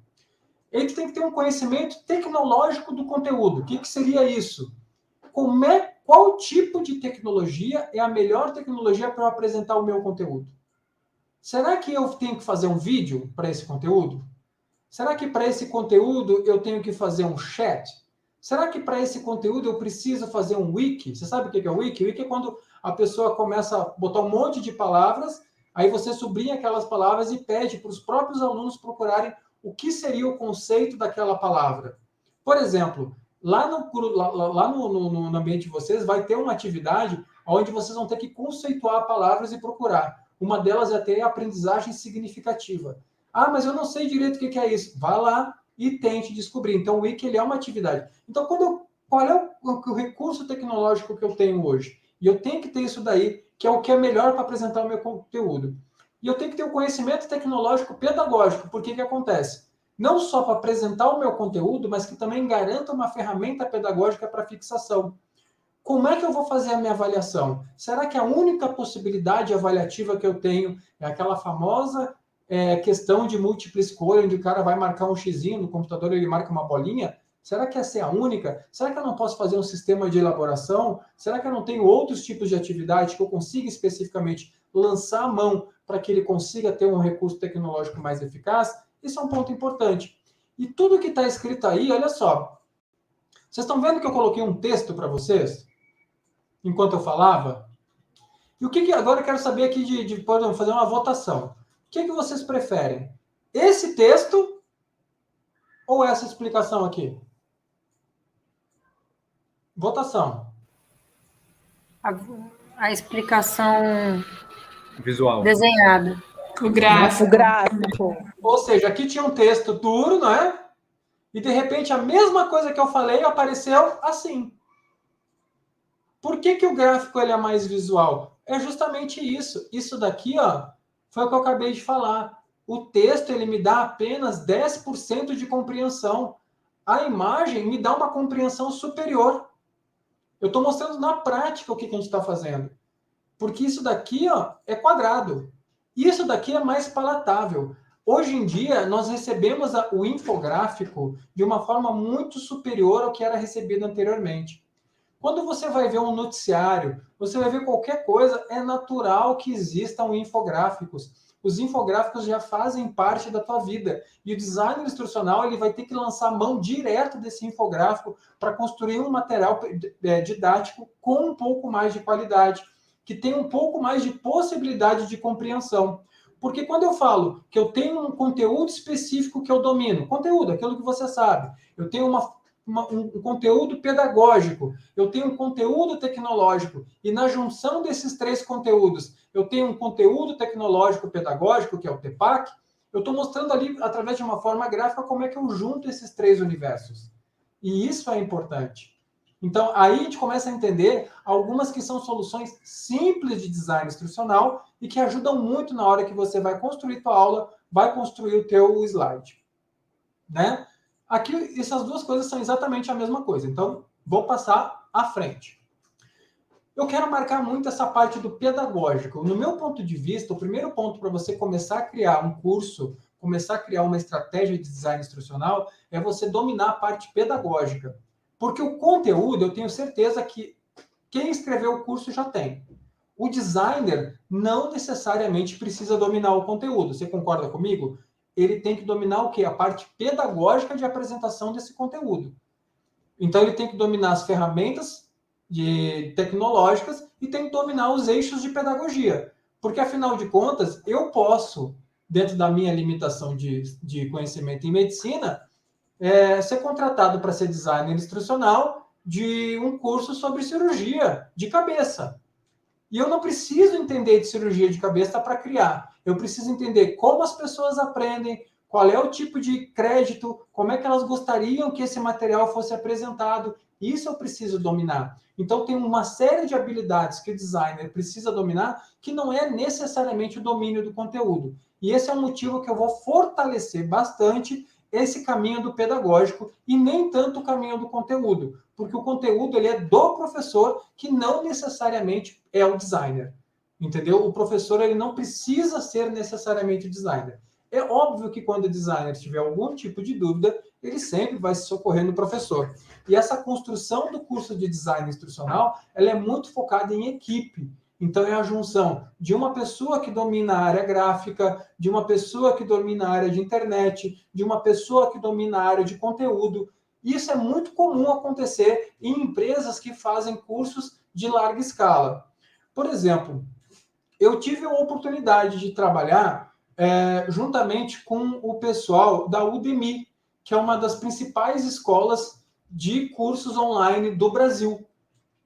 Speaker 1: Ele tem que ter um conhecimento tecnológico do conteúdo. O que seria isso? Qual tipo de tecnologia é a melhor tecnologia para eu apresentar o meu conteúdo? Será que eu tenho que fazer um vídeo para esse conteúdo? Será que para esse conteúdo eu tenho que fazer um chat? Será que para esse conteúdo eu preciso fazer um wiki? Você sabe o que é o wiki? O wiki é quando a pessoa começa a botar um monte de palavras, aí você sublinha aquelas palavras e pede para os próprios alunos procurarem o que seria o conceito daquela palavra. Por exemplo, lá no ambiente de vocês vai ter uma atividade onde vocês vão ter que conceituar palavras e procurar. Uma delas é ter aprendizagem significativa. Ah, mas eu não sei direito o que é isso. Vá lá e tente descobrir. Então, o Wiki ele é uma atividade. Então, qual é o recurso tecnológico que eu tenho hoje? E eu tenho que ter isso daí, que é o que é melhor para apresentar o meu conteúdo. E eu tenho que ter o conhecimento tecnológico pedagógico. Por que acontece? não só para apresentar o meu conteúdo, mas que também garanta uma ferramenta pedagógica para fixação. Como é que eu vou fazer a minha avaliação? Será que a única possibilidade avaliativa que eu tenho é aquela famosa questão de múltipla escolha, onde o cara vai marcar um xizinho no computador e ele marca uma bolinha? Será que essa é a única? Será que eu não posso fazer um sistema de elaboração? Será que eu não tenho outros tipos de atividade que eu consiga especificamente lançar a mão para que ele consiga ter um recurso tecnológico mais eficaz? Isso é um ponto importante. E tudo que está escrito aí, olha só. Vocês estão vendo que eu coloquei um texto para vocês? Enquanto eu falava? E o que agora eu quero saber aqui de fazer uma votação. O que vocês preferem? Esse texto ou essa explicação aqui? Votação.
Speaker 5: A explicação
Speaker 7: Visual.
Speaker 5: desenhada.
Speaker 4: O gráfico.
Speaker 8: O gráfico.
Speaker 1: Ou seja, aqui tinha um texto duro, não é? E de repente a mesma coisa que eu falei apareceu assim. Por que o gráfico ele é mais visual? É justamente isso. Isso daqui, ó, foi o que eu acabei de falar. O texto ele me dá apenas 10% de compreensão. A imagem me dá uma compreensão superior. Eu estou mostrando na prática o que a gente está fazendo. Porque isso daqui, ó, é quadrado. Isso daqui é mais palatável. Hoje em dia, nós recebemos o infográfico de uma forma muito superior ao que era recebido anteriormente. Quando você vai ver um noticiário, você vai ver qualquer coisa, é natural que existam infográficos. Os infográficos já fazem parte da tua vida. E o designer instrucional ele vai ter que lançar mão direto desse infográfico para construir um material didático com um pouco mais de qualidade, que tem um pouco mais de possibilidade de compreensão. Porque quando eu falo que eu tenho um conteúdo específico que eu domino, conteúdo, aquilo que você sabe, eu tenho um conteúdo pedagógico, eu tenho um conteúdo tecnológico, e na junção desses três conteúdos, eu tenho um conteúdo tecnológico pedagógico, que é o TEPAC, eu estou mostrando ali, através de uma forma gráfica, como é que eu junto esses três universos. E isso é importante. Então, aí a gente começa a entender algumas que são soluções simples de design instrucional e que ajudam muito na hora que você vai construir tua aula, vai construir o teu slide. Né? Aqui, essas duas coisas são exatamente a mesma coisa. Então, vou passar à frente. Eu quero marcar muito essa parte do pedagógico. No meu ponto de vista, o primeiro ponto para você começar a criar um curso, começar a criar uma estratégia de design instrucional, é você dominar a parte pedagógica. Porque o conteúdo, eu tenho certeza que quem escreveu o curso já tem. O designer não necessariamente precisa dominar o conteúdo. Você concorda comigo? Ele tem que dominar o quê? A parte pedagógica de apresentação desse conteúdo. Então, ele tem que dominar as ferramentas tecnológicas e tem que dominar os eixos de pedagogia. Porque, afinal de contas, eu posso, dentro da minha limitação de conhecimento em medicina, ser contratado para ser designer instrucional de um curso sobre cirurgia de cabeça. E eu não preciso entender de cirurgia de cabeça para criar. Eu preciso entender como as pessoas aprendem, qual é o tipo de crédito, como é que elas gostariam que esse material fosse apresentado. Isso eu preciso dominar. Então, tem uma série de habilidades que o designer precisa dominar que não é necessariamente o domínio do conteúdo. E esse é o motivo que eu vou fortalecer bastante esse caminho do pedagógico e nem tanto o caminho do conteúdo, porque o conteúdo ele é do professor que não necessariamente é o designer, entendeu? O professor ele não precisa ser necessariamente o designer. É óbvio que quando o designer tiver algum tipo de dúvida, ele sempre vai se socorrer no professor. E essa construção do curso de design instrucional, ela é muito focada em equipe. Então, é a junção de uma pessoa que domina a área gráfica, de uma pessoa que domina a área de internet, de uma pessoa que domina a área de conteúdo. Isso é muito comum acontecer em empresas que fazem cursos de larga escala. Por exemplo, eu tive a oportunidade de trabalhar juntamente com o pessoal da Udemy, que é uma das principais escolas de cursos online do Brasil.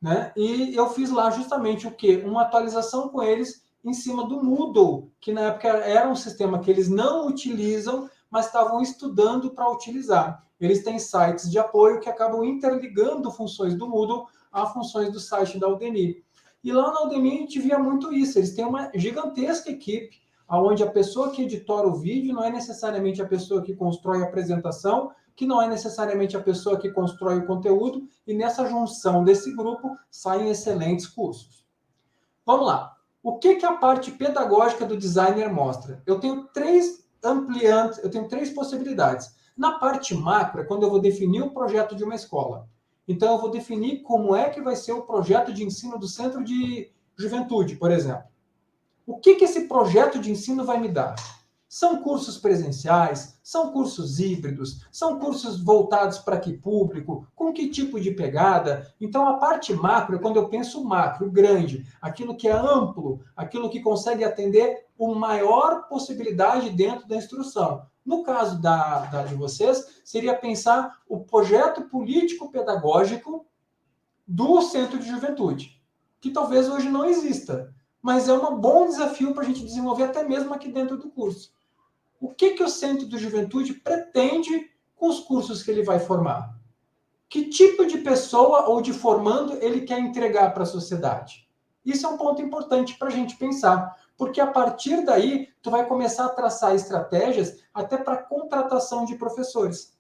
Speaker 1: Né? E eu fiz lá justamente o quê? Uma atualização com eles em cima do Moodle, que na época era um sistema que eles não utilizam, mas estavam estudando para utilizar. Eles têm sites de apoio que acabam interligando funções do Moodle a funções do site da Udemy. E lá na Udemy a gente via muito isso. Eles têm uma gigantesca equipe onde a pessoa que editora o vídeo não é necessariamente a pessoa que constrói a apresentação, que não é necessariamente a pessoa que constrói o conteúdo, e nessa junção desse grupo saem excelentes cursos. Vamos lá. O que a parte pedagógica do designer mostra? Eu tenho três possibilidades. Na parte macro, é quando eu vou definir o projeto de uma escola. Então, eu vou definir como é que vai ser o projeto de ensino do centro de juventude, por exemplo. O que esse projeto de ensino vai me dar? São cursos presenciais? São cursos híbridos? São cursos voltados para que público? Com que tipo de pegada? Então, a parte macro é quando eu penso macro, grande, aquilo que é amplo, aquilo que consegue atender uma maior possibilidade dentro da instrução. No caso de vocês, seria pensar o projeto político-pedagógico do centro de juventude, que talvez hoje não exista, mas é um bom desafio para a gente desenvolver até mesmo aqui dentro do curso. O que o Centro de Juventude pretende com os cursos que ele vai formar? Que tipo de pessoa ou de formando ele quer entregar para a sociedade? Isso é um ponto importante para a gente pensar, porque a partir daí tu vai começar a traçar estratégias até para contratação de professores,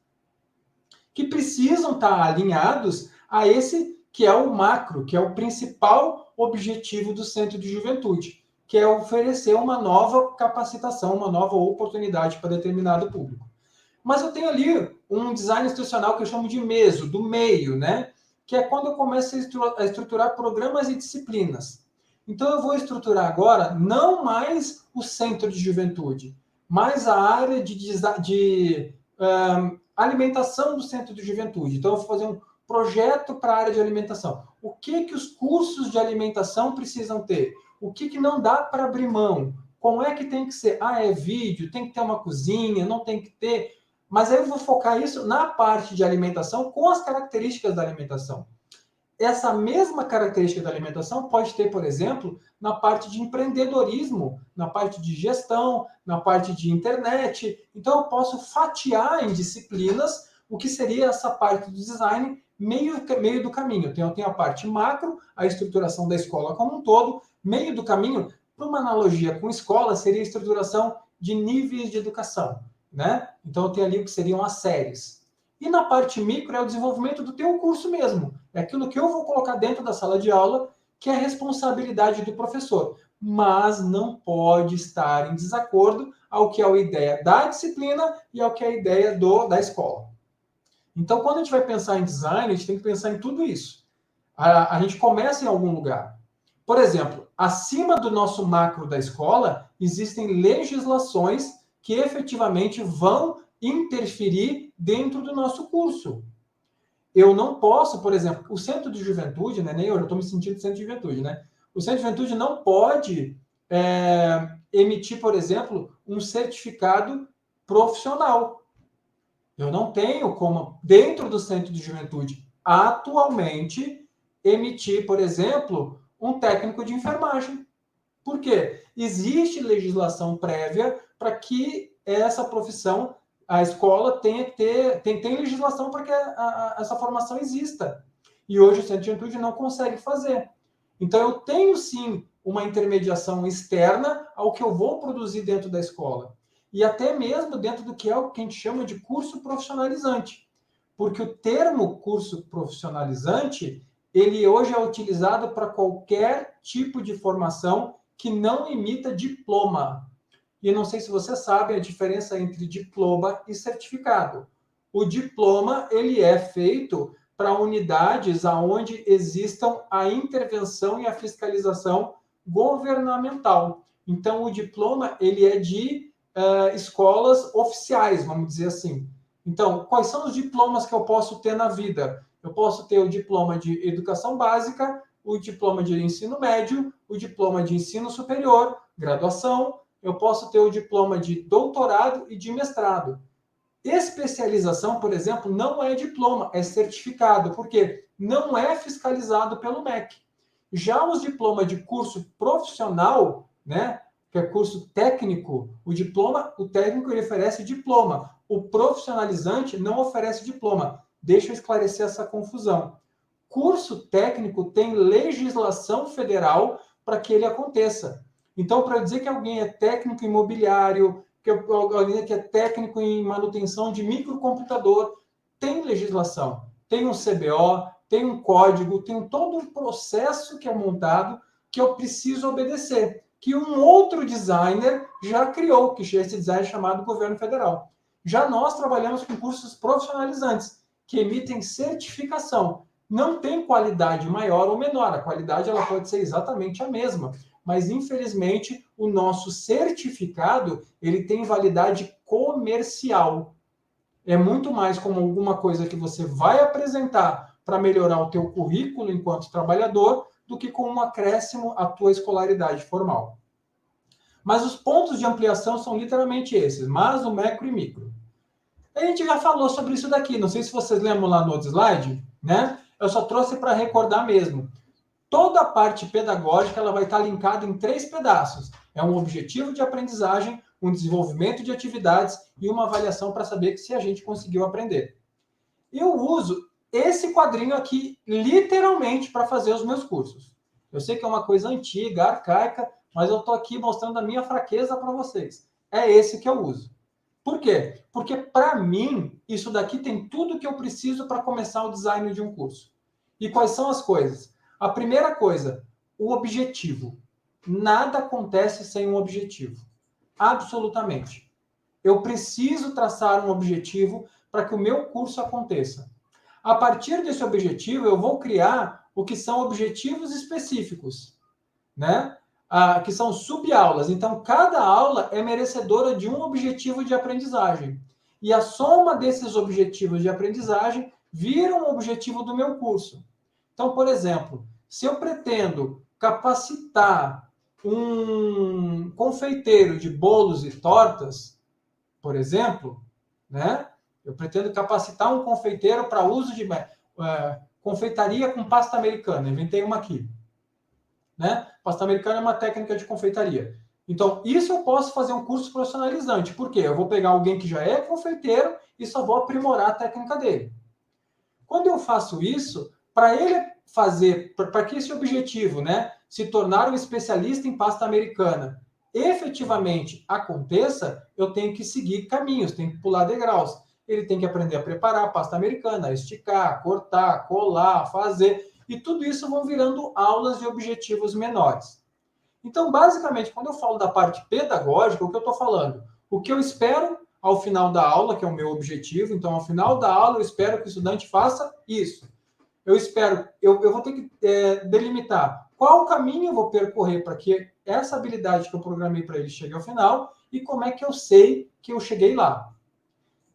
Speaker 1: que precisam estar alinhados a esse que é o macro, que é o principal objetivo do Centro de Juventude, que é oferecer uma nova capacitação, uma nova oportunidade para determinado público. Mas eu tenho ali um design institucional que eu chamo de meso, do meio, né? Que é quando eu começo a estruturar programas e disciplinas. Então, eu vou estruturar agora não mais o centro de juventude, mas a área de alimentação do centro de juventude. Então, eu vou fazer um projeto para a área de alimentação. O que os cursos de alimentação precisam ter? O que não dá para abrir mão? Como é que tem que ser? É vídeo, tem que ter uma cozinha, não tem que ter... Mas aí eu vou focar isso na parte de alimentação com as características da alimentação. Essa mesma característica da alimentação pode ter, por exemplo, na parte de empreendedorismo, na parte de gestão, na parte de internet. Então, eu posso fatiar em disciplinas o que seria essa parte do design meio do caminho. Então, eu tenho a parte macro, a estruturação da escola como um todo. Meio do caminho, para uma analogia com escola, seria a estruturação de níveis de educação, né? Então, eu tenho ali o que seriam as séries. E na parte micro é o desenvolvimento do teu curso mesmo. É aquilo que eu vou colocar dentro da sala de aula, que é a responsabilidade do professor. Mas não pode estar em desacordo ao que é a ideia da disciplina e ao que é a ideia da escola. Então, quando a gente vai pensar em design, a gente tem que pensar em tudo isso. A gente começa em algum lugar. Por exemplo, acima do nosso macro da escola, existem legislações que efetivamente vão interferir dentro do nosso curso. Eu não posso, por exemplo, o centro de juventude, né, nem eu já estou me sentindo centro de juventude, né? O centro de juventude não pode emitir, por exemplo, um certificado profissional. Eu não tenho como, dentro do centro de juventude, atualmente, emitir, por exemplo, um técnico de enfermagem. Por quê? Existe legislação prévia para que essa profissão, a escola tem legislação para que essa formação exista. E hoje o Centro de Juventude não consegue fazer. Então, eu tenho, sim, uma intermediação externa ao que eu vou produzir dentro da escola. E até mesmo dentro do que é o que a gente chama de curso profissionalizante. Porque o termo curso profissionalizante, ele hoje é utilizado para qualquer tipo de formação que não emita diploma. E não sei se você sabe a diferença entre diploma e certificado. O diploma, ele é feito para unidades onde existam a intervenção e a fiscalização governamental. Então, o diploma, ele é de escolas oficiais, vamos dizer assim. Então, quais são os diplomas que eu posso ter na vida? Eu posso ter o diploma de educação básica, o diploma de ensino médio, o diploma de ensino superior, graduação, eu posso ter o diploma de doutorado e de mestrado. Especialização, por exemplo, não é diploma, é certificado, porque não é fiscalizado pelo MEC. Já os diplomas de curso profissional, né, que é curso técnico, o técnico ele oferece diploma, o profissionalizante não oferece diploma. Deixa eu esclarecer essa confusão. Curso técnico tem legislação federal para que ele aconteça. Então, para dizer que alguém é técnico imobiliário, que alguém que é técnico em manutenção de microcomputador, tem legislação, tem um CBO, tem um código, tem todo um processo que é montado que eu preciso obedecer, que um outro designer já criou, que esse design é chamado governo federal. Já nós trabalhamos com cursos profissionalizantes, que emitem certificação. Não tem qualidade maior ou menor, a qualidade ela pode ser exatamente a mesma, mas infelizmente o nosso certificado ele tem validade comercial. É muito mais como alguma coisa que você vai apresentar para melhorar o teu currículo enquanto trabalhador do que com um acréscimo à tua escolaridade formal. Mas os pontos de ampliação são literalmente esses, mas o macro e micro. A gente já falou sobre isso daqui, não sei se vocês lembram lá no outro slide, né? Eu só trouxe para recordar mesmo. Toda a parte pedagógica ela vai estar linkada em 3 pedaços. É um objetivo de aprendizagem, um desenvolvimento de atividades e uma avaliação para saber se a gente conseguiu aprender. Eu uso esse quadrinho aqui literalmente para fazer os meus cursos. Eu sei que é uma coisa antiga, arcaica, mas eu estou aqui mostrando a minha fraqueza para vocês. É esse que eu uso. Por quê? Porque, para mim, isso daqui tem tudo que eu preciso para começar o design de um curso. E quais são as coisas? A primeira coisa, o objetivo. Nada acontece sem um objetivo. Absolutamente. Eu preciso traçar um objetivo para que o meu curso aconteça. A partir desse objetivo, eu vou criar o que são objetivos específicos, né? Que são subaulas. Então, cada aula é merecedora de um objetivo de aprendizagem. E a soma desses objetivos de aprendizagem vira um objetivo do meu curso. Então, por exemplo, se eu pretendo capacitar um confeiteiro de bolos e tortas, por exemplo, né? Eu pretendo capacitar um confeiteiro para uso de confeitaria com pasta americana. Inventei uma aqui. Né? Pasta americana é uma técnica de confeitaria. Então, isso eu posso fazer um curso profissionalizante. Por quê? Eu vou pegar alguém que já é confeiteiro e só vou aprimorar a técnica dele. Quando eu faço isso, para ele fazer, para que esse objetivo, né, se tornar um especialista em pasta americana, efetivamente aconteça, eu tenho que seguir caminhos, tenho que pular degraus. Ele tem que aprender a preparar a pasta americana, a esticar, cortar, colar, fazer... E tudo isso vão virando aulas de objetivos menores. Então, basicamente, quando eu falo da parte pedagógica, o que eu estou falando? O que eu espero ao final da aula, que é o meu objetivo. Então, ao final da aula, eu espero que o estudante faça isso. Eu vou ter que delimitar qual o caminho eu vou percorrer para que essa habilidade que eu programei para ele chegue ao final e como é que eu sei que eu cheguei lá.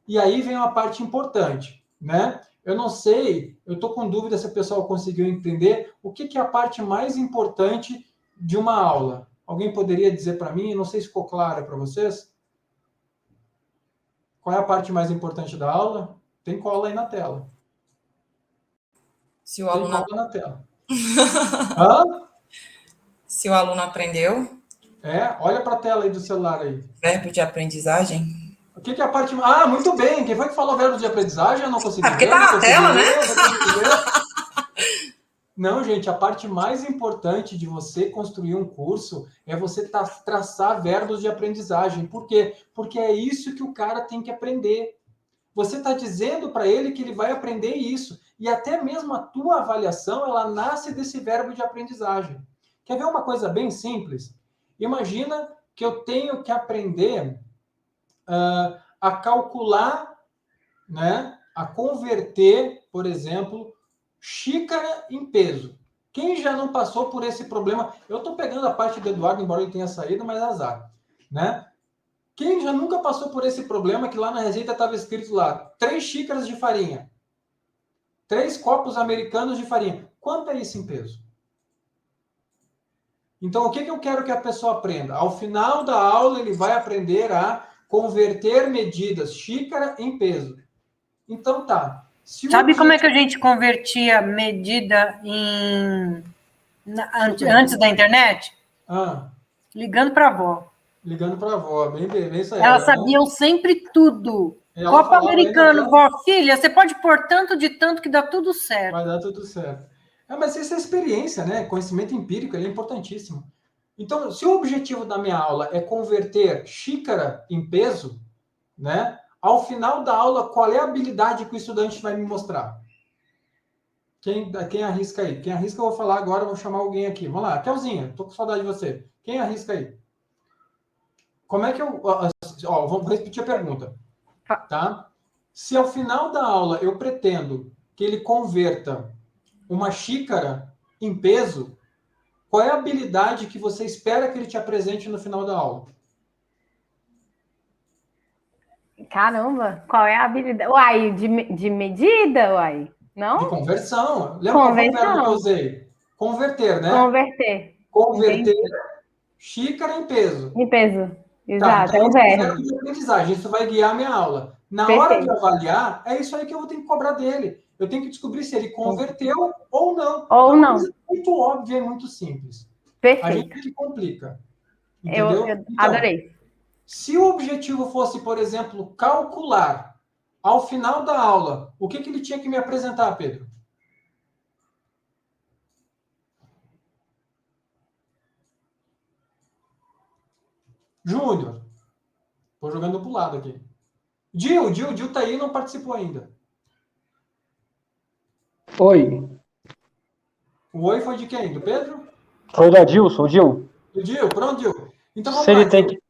Speaker 1: E aí vem uma parte importante, né? Eu não sei, eu estou com dúvida se o pessoal conseguiu entender o que é a parte mais importante de uma aula. Alguém poderia dizer para mim? Não sei se ficou claro para vocês. Qual é a parte mais importante da aula? Tem cola aí na tela.
Speaker 7: Se o aluno...
Speaker 1: Tem cola na tela. Hã?
Speaker 7: Se o aluno aprendeu.
Speaker 1: Olha para a tela aí do celular aí.
Speaker 7: Verbo de aprendizagem.
Speaker 1: O que é a parte... Ah, muito bem. Quem foi que falou verbo de aprendizagem? Eu não consegui ver.
Speaker 7: Porque tá na tela, né?
Speaker 1: Não, gente, a parte mais importante de você construir um curso é você traçar verbos de aprendizagem. Por quê? Porque é isso que o cara tem que aprender. Você está dizendo para ele que ele vai aprender isso. E até mesmo a tua avaliação, ela nasce desse verbo de aprendizagem. Quer ver uma coisa bem simples? Imagina que eu tenho que aprender a calcular, né, a converter, por exemplo, xícara em peso. Quem já não passou por esse problema? Eu estou pegando a parte do Eduardo, embora ele tenha saído, mas azar. Né? Quem já nunca passou por esse problema que lá na receita estava escrito lá 3 xícaras de farinha, 3 copos americanos de farinha. Quanto é isso em peso? Então, o que eu quero que a pessoa aprenda? Ao final da aula, ele vai aprender a converter medidas xícara em peso. Então, tá.
Speaker 5: Sabe como é que a gente convertia medida antes da internet? Ligando para a avó.
Speaker 1: Ligando para a avó, bem isso aí.
Speaker 5: Elas sabiam sempre tudo. Copo americano, vó, filha, você pode pôr tanto de tanto que dá tudo certo.
Speaker 1: Vai dar tudo certo. Mas isso é experiência, né? Conhecimento empírico, ele é importantíssimo. Então, se o objetivo da minha aula é converter xícara em peso, né? Ao final da aula, qual é a habilidade que o estudante vai me mostrar? Quem arrisca aí? Quem arrisca, eu vou falar agora, eu vou chamar alguém aqui. Vamos lá, Kelzinha, tô com saudade de você. Quem arrisca aí? Como é que eu... Ó, vamos repetir a pergunta, tá? Se ao final da aula eu pretendo que ele converta uma xícara em peso, qual é a habilidade que você espera que ele te apresente no final da aula?
Speaker 5: Caramba, qual é a habilidade? Uai, de medida, uai? Não?
Speaker 1: De conversão. Lembra qual foi o verbo que eu usei? Converter, né?
Speaker 5: Converter.
Speaker 1: Converter
Speaker 5: Entendi.
Speaker 1: xícara em peso.
Speaker 5: Em peso.
Speaker 1: Tá,
Speaker 5: Exato,
Speaker 1: então
Speaker 5: é um
Speaker 1: esse é o
Speaker 5: verbo.
Speaker 1: verbo de aprendizagem. Isso vai guiar a minha aula. Na hora de
Speaker 5: Perfeito.
Speaker 1: avaliar, é isso aí que eu vou ter que cobrar dele. Eu tenho que descobrir se ele converteu ou não.
Speaker 5: Ou
Speaker 1: É uma
Speaker 5: não.
Speaker 1: coisa muito óbvia e muito simples. A
Speaker 5: Perfeito.
Speaker 1: gente que complica.
Speaker 5: Eu
Speaker 1: Entendeu? Então,
Speaker 5: adorei.
Speaker 1: se o objetivo fosse, por exemplo, calcular ao final da aula, o que ele tinha que me apresentar, Pedro? Júnior. Estou jogando para o lado aqui. Dil tá aí e não participou ainda.
Speaker 8: Oi.
Speaker 1: O oi foi de quem? Do Pedro?
Speaker 8: Foi da Dilson, Dil.
Speaker 1: Do Dil, pronto, Dil. Então vamos
Speaker 8: Se
Speaker 1: lá.
Speaker 8: ele tem que...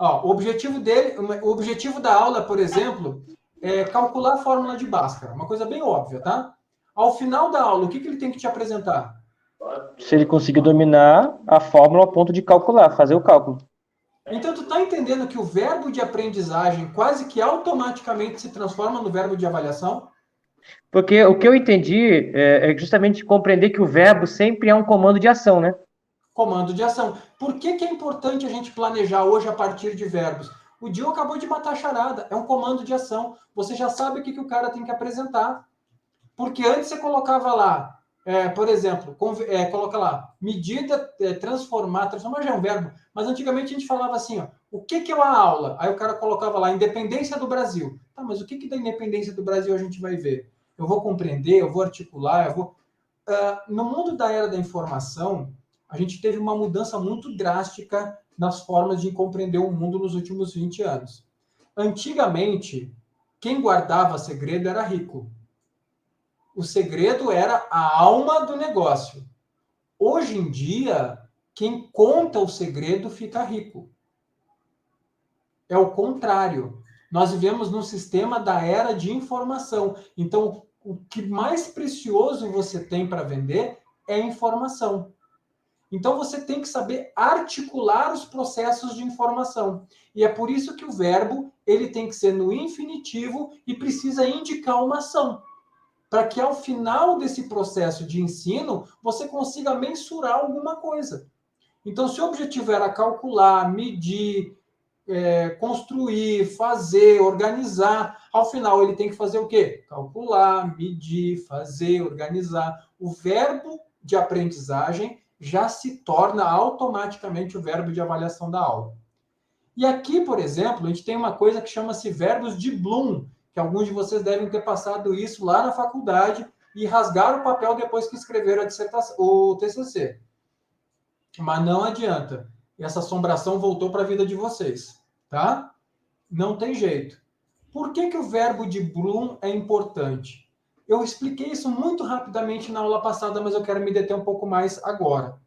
Speaker 1: Ó, o objetivo da aula, por exemplo, é calcular a fórmula de Bhaskara. Uma coisa bem óbvia, tá? Ao final da aula, o que ele tem que te apresentar?
Speaker 8: Se ele conseguir dominar a fórmula ao ponto de calcular, fazer o cálculo.
Speaker 1: Então, tu está entendendo que o verbo de aprendizagem quase que automaticamente se transforma no verbo de avaliação?
Speaker 8: Porque o que eu entendi é justamente compreender que o verbo sempre é um comando de ação, né?
Speaker 1: Comando de ação. Por que é importante a gente planejar hoje a partir de verbos? O Dio acabou de matar a charada. É um comando de ação. Você já sabe o que o cara tem que apresentar. Porque antes você colocava lá, por exemplo, coloca lá, medida, transformar já é um verbo, mas antigamente a gente falava assim, ó, o que é uma aula? Aí o cara colocava lá, independência do Brasil. Tá, mas o que da independência do Brasil a gente vai ver? Eu vou compreender, eu vou articular, eu vou... no mundo da era da informação, a gente teve uma mudança muito drástica nas formas de compreender o mundo nos últimos 20 anos. Antigamente, quem guardava segredo era rico. O segredo era a alma do negócio. Hoje em dia, quem conta o segredo fica rico. É o contrário. Nós vivemos num sistema da era de informação. Então, o que mais precioso você tem para vender é informação. Então, você tem que saber articular os processos de informação. E é por isso que o verbo ele tem que ser no infinitivo e precisa indicar uma ação, para que ao final desse processo de ensino, você consiga mensurar alguma coisa. Então, se o objetivo era calcular, medir, construir, fazer, organizar, ao final ele tem que fazer o quê? Calcular, medir, fazer, organizar. O verbo de aprendizagem já se torna automaticamente o verbo de avaliação da aula. E aqui, por exemplo, a gente tem uma coisa que chama-se verbos de Bloom, que alguns de vocês devem ter passado isso lá na faculdade e rasgaram o papel depois que escreveram a dissertação, o TCC. Mas não adianta. Essa assombração voltou para a vida de vocês, tá? Não tem jeito. Por que o verbo de Bloom é importante? Eu expliquei isso muito rapidamente na aula passada, mas eu quero me deter um pouco mais agora,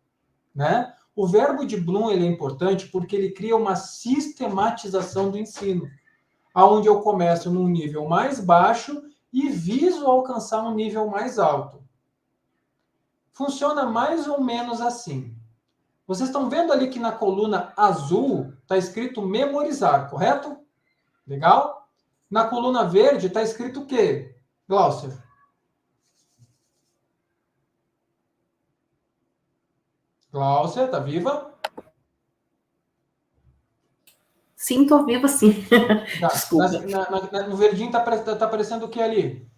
Speaker 1: né? O verbo de Bloom ele é importante porque ele cria uma sistematização do ensino, onde eu começo num nível mais baixo e viso alcançar um nível mais alto. Funciona mais ou menos assim. Vocês estão vendo ali que na coluna azul está escrito memorizar, correto? Legal? Na coluna verde está escrito o quê, Glaucia? Glaucia, está viva?
Speaker 9: Sim, estou viva, sim.
Speaker 1: Tá.
Speaker 9: Desculpa.
Speaker 1: No verdinho está aparecendo o que ali?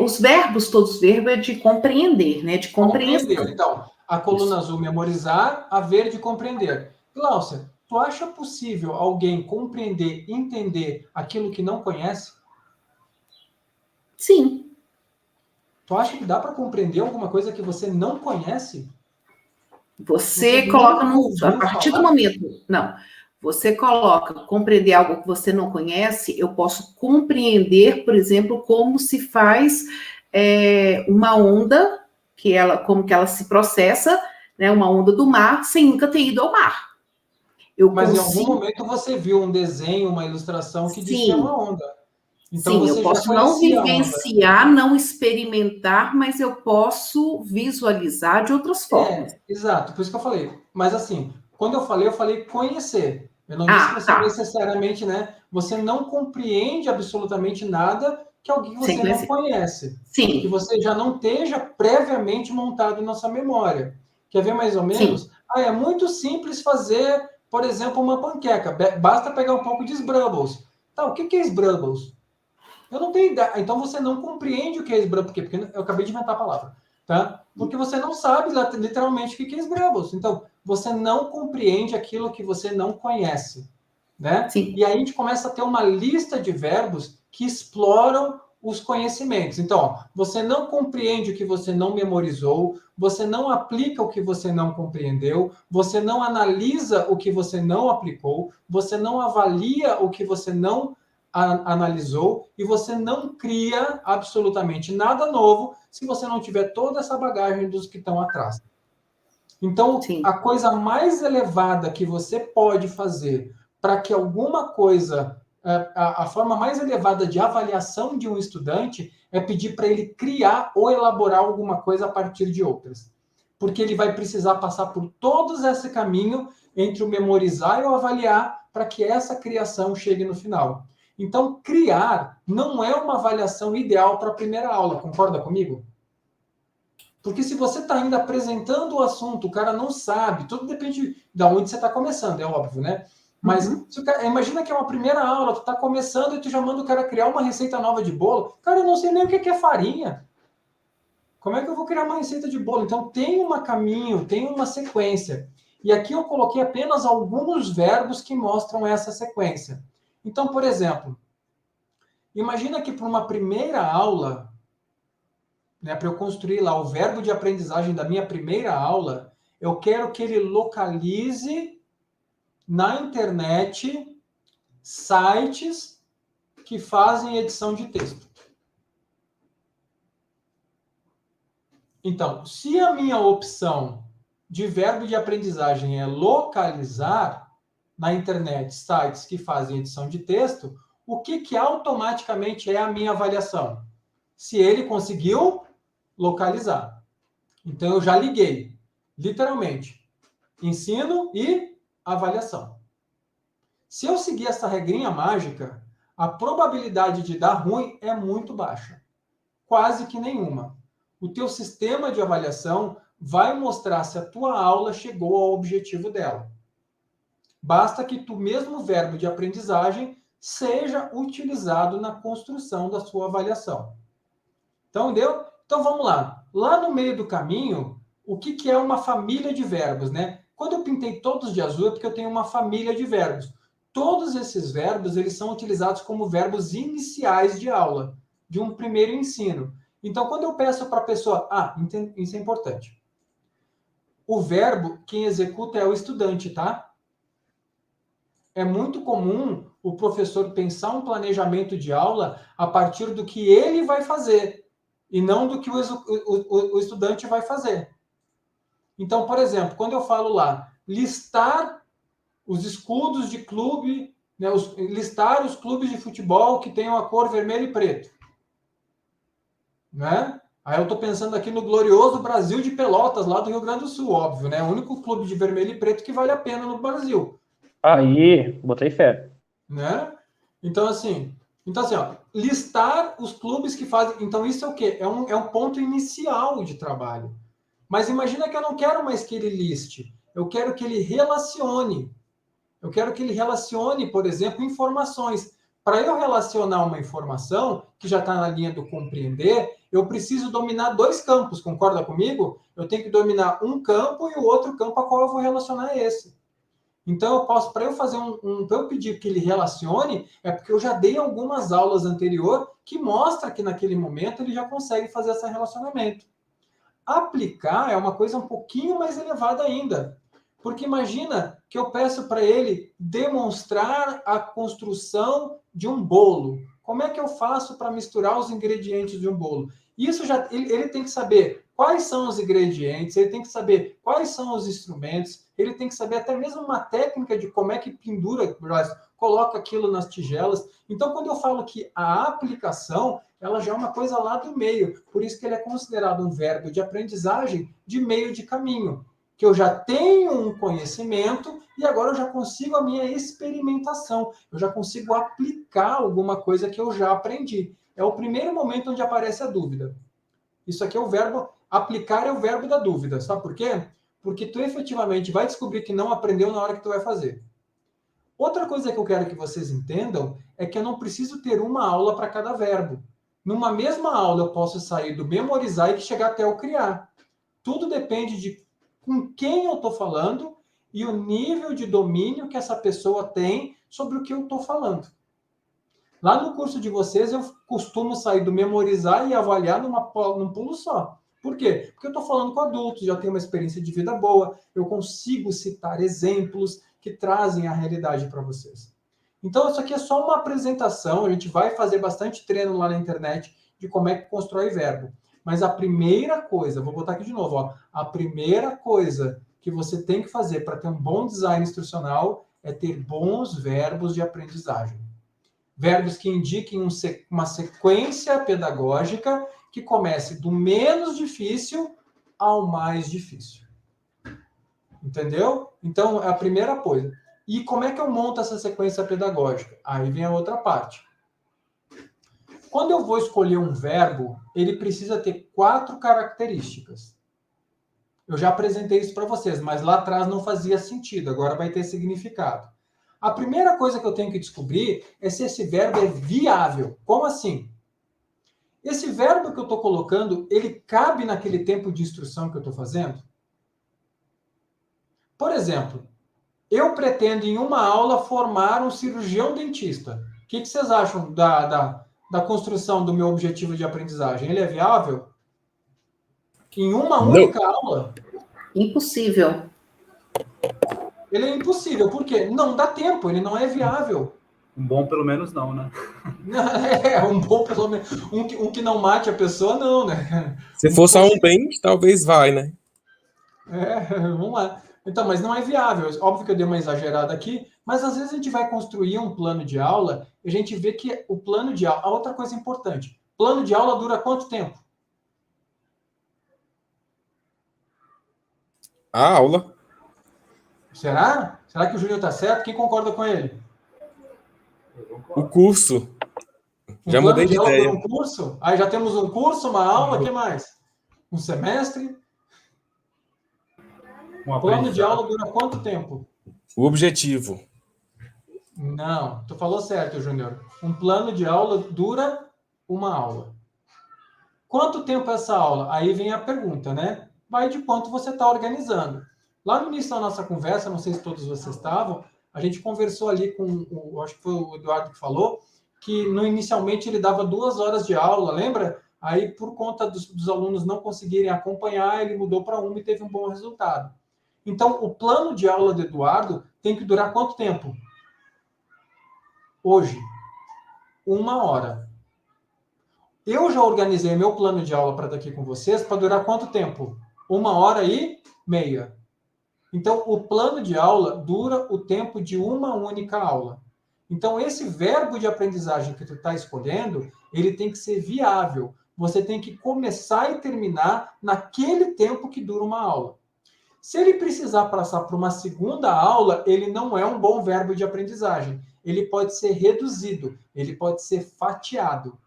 Speaker 9: Os verbos, todos os verbos, é de compreender, né? De compreensão.
Speaker 1: Compreender. Então, a coluna azul, memorizar, a verde, compreender. Glaucia, tu acha possível alguém compreender, entender aquilo que não conhece?
Speaker 9: Sim.
Speaker 1: Tu acha que dá para compreender alguma coisa que você não conhece?
Speaker 9: Você coloca a partir do momento, não, você coloca compreender algo que você não conhece, eu posso compreender, por exemplo, como se faz uma onda, como que ela se processa, né, uma onda do mar, sem nunca ter ido ao mar.
Speaker 1: Mas em algum momento você viu um desenho, uma ilustração que diz que é uma onda. Então,
Speaker 9: sim, eu posso não vivenciar, não experimentar, mas eu posso visualizar de outras formas.
Speaker 1: Exato, por isso que eu falei. Mas assim, quando eu falei conhecer. Eu não disse que você necessariamente, né? Você não compreende absolutamente nada que alguém que você não conhece.
Speaker 9: Sim.
Speaker 1: Que você já não esteja previamente montado na sua memória. Quer ver mais ou menos? Sim. É muito simples fazer, por exemplo, uma panqueca. Basta pegar um pouco de Scrubbles. Tá, o que é Scrubbles? Eu não tenho ideia. Então você não compreende o que é Scrubbles. Por quê? Porque eu acabei de inventar a palavra. Tá? Porque você não sabe literalmente o que é Scrubbles. Então, você não compreende aquilo que você não conhece. Né?
Speaker 9: Sim.
Speaker 1: E aí a gente começa a ter uma lista de verbos que exploram os conhecimentos. Então, ó, você não compreende o que você não memorizou, você não aplica o que você não compreendeu, você não analisa o que você não aplicou, você não avalia o que você não analisou e você não cria absolutamente nada novo se você não tiver toda essa bagagem dos que estão atrás. Então, sim, a coisa mais elevada que você pode fazer para que alguma coisa, a forma mais elevada de avaliação de um estudante é pedir para ele criar ou elaborar alguma coisa a partir de outras. Porque ele vai precisar passar por todo esse caminho entre o memorizar e o avaliar para que essa criação chegue no final. Então, criar não é uma avaliação ideal para a primeira aula, concorda comigo? Porque se você está ainda apresentando o assunto, o cara não sabe, tudo depende de onde você está começando, é óbvio, né? Mas se o cara, imagina que é uma primeira aula, tu está começando e tu já manda o cara criar uma receita nova de bolo. Cara, eu não sei nem o que é farinha. Como é que eu vou criar uma receita de bolo? Então tem um caminho, tem uma sequência. E aqui eu coloquei apenas alguns verbos que mostram essa sequência. Então, por exemplo, imagina que para uma primeira aula, né, para eu construir lá o verbo de aprendizagem da minha primeira aula, eu quero que ele localize na internet sites que fazem edição de texto. Então, se a minha opção de verbo de aprendizagem é localizar na internet sites que fazem edição de texto, o que automaticamente é a minha avaliação? Se ele conseguiu localizar. Então, eu já liguei, literalmente, ensino e avaliação. Se eu seguir essa regrinha mágica, a probabilidade de dar ruim é muito baixa, quase que nenhuma. O teu sistema de avaliação vai mostrar se a tua aula chegou ao objetivo dela. Basta que tu mesmo verbo de aprendizagem seja utilizado na construção da sua avaliação. Então, deu? Então, vamos lá. Lá no meio do caminho, o que é uma família de verbos, né? Quando eu pintei todos de azul é porque eu tenho uma família de verbos. Todos esses verbos, eles são utilizados como verbos iniciais de aula, de um primeiro ensino. Então, quando eu peço para a pessoa... isso é importante. O verbo, quem executa é o estudante, tá? É muito comum o professor pensar um planejamento de aula a partir do que ele vai fazer e não do que o estudante vai fazer. Então, por exemplo, quando eu falo lá, listar os escudos de clube, né, listar os clubes de futebol que tenham a cor vermelho e preto. Né? Aí eu estou pensando aqui no glorioso Brasil de Pelotas, lá do Rio Grande do Sul, óbvio, né? O único clube de vermelho e preto que vale a pena no Brasil.
Speaker 8: Aí, botei fé.
Speaker 1: Né? Então, assim, ó, listar os clubes que fazem... Então, isso é o quê? É um ponto inicial de trabalho. Mas imagina que eu não quero mais que ele liste. Eu quero que ele relacione. Eu quero que ele relacione, por exemplo, informações. Para eu relacionar uma informação, que já está na linha do compreender, eu preciso dominar dois campos, concorda comigo? Eu tenho que dominar um campo e o outro campo a qual eu vou relacionar esse. Então, eu posso, para eu fazer para eu pedir que ele relacione, é porque eu já dei algumas aulas anteriores que mostra que naquele momento ele já consegue fazer esse relacionamento. Aplicar é uma coisa um pouquinho mais elevada ainda. Porque imagina que eu peço para ele demonstrar a construção de um bolo. Como é que eu faço para misturar os ingredientes de um bolo? Isso já ele tem que saber quais são os ingredientes, ele tem que saber quais são os instrumentos, ele tem que saber até mesmo uma técnica de como é que pendura, coloca aquilo nas tigelas. Então, quando eu falo que a aplicação, ela já é uma coisa lá do meio. Por isso que ele é considerado um verbo de aprendizagem de meio de caminho. Que eu já tenho um conhecimento e agora eu já consigo a minha experimentação. Eu já consigo aplicar alguma coisa que eu já aprendi. É o primeiro momento onde aparece a dúvida. Isso aqui é o verbo, aplicar é o verbo da dúvida. Sabe por quê? Porque tu efetivamente vai descobrir que não aprendeu na hora que tu vai fazer. Outra coisa que eu quero que vocês entendam é que eu não preciso ter uma aula para cada verbo. Numa mesma aula eu posso sair do memorizar e chegar até o criar. Tudo depende de com quem eu estou falando e o nível de domínio que essa pessoa tem sobre o que eu estou falando. Lá no curso de vocês, eu costumo sair do memorizar e avaliar num pulo só. Por quê? Porque eu estou falando com adultos, já tenho uma experiência de vida boa, eu consigo citar exemplos que trazem a realidade para vocês. Então, isso aqui é só uma apresentação, a gente vai fazer bastante treino lá na internet de como é que constrói verbo. Mas a primeira coisa, vou botar aqui de novo, ó, a primeira coisa que você tem que fazer para ter um bom design instrucional é ter bons verbos de aprendizagem. Verbos que indiquem uma sequência pedagógica que comece do menos difícil ao mais difícil. Entendeu? Então, é a primeira coisa. E como é que eu monto essa sequência pedagógica? Aí vem a outra parte. Quando eu vou escolher um verbo, ele precisa ter 4 características. Eu já apresentei isso para vocês, mas lá atrás não fazia sentido, agora vai ter significado. A primeira coisa que eu tenho que descobrir é se esse verbo é viável. Como assim? Esse verbo que eu estou colocando, ele cabe naquele tempo de instrução que eu estou fazendo? Por exemplo, eu pretendo em uma aula formar um cirurgião dentista. O que vocês acham da construção do meu objetivo de aprendizagem? Ele é viável? Em uma única aula?
Speaker 9: Impossível.
Speaker 1: Ele é impossível. Por quê? Não dá tempo, ele não é viável.
Speaker 10: Um bom pelo menos não, né?
Speaker 1: Um bom pelo menos. Um que não mate a pessoa, não, né?
Speaker 6: Se for só um bem, talvez vai, né?
Speaker 1: Vamos lá. Então, mas não é viável. Óbvio que eu dei uma exagerada aqui, mas às vezes a gente vai construir um plano de aula e a gente vê que o plano de aula... Outra coisa importante. Plano de aula dura quanto tempo?
Speaker 6: A aula.
Speaker 1: Será? Será que o Júnior está certo? Quem concorda com ele?
Speaker 6: O curso. Já mudei de ideia.
Speaker 1: Um curso? Aí já temos um curso, uma aula, o que mais? Um semestre? O plano de aula dura quanto tempo?
Speaker 6: O objetivo.
Speaker 1: Não, tu falou certo, Júnior. Um plano de aula dura uma aula. Quanto tempo é essa aula? Aí vem a pergunta, né? Vai de quanto você está organizando. Lá no início da nossa conversa, não sei se todos vocês estavam, a gente conversou ali com, acho que foi o Eduardo que falou, que inicialmente ele dava 2 horas de aula, lembra? Aí, por conta dos alunos não conseguirem acompanhar, ele mudou para 1 e teve um bom resultado. Então, o plano de aula do Eduardo tem que durar quanto tempo? Hoje, 1 hora. Eu já organizei meu plano de aula para estar aqui com vocês para durar quanto tempo? 1h30. Então, o plano de aula dura o tempo de uma única aula. Então, esse verbo de aprendizagem que tu está escolhendo, ele tem que ser viável. Você tem que começar e terminar naquele tempo que dura uma aula. Se ele precisar passar para uma segunda aula, ele não é um bom verbo de aprendizagem. Ele pode ser reduzido, ele pode ser fatiado.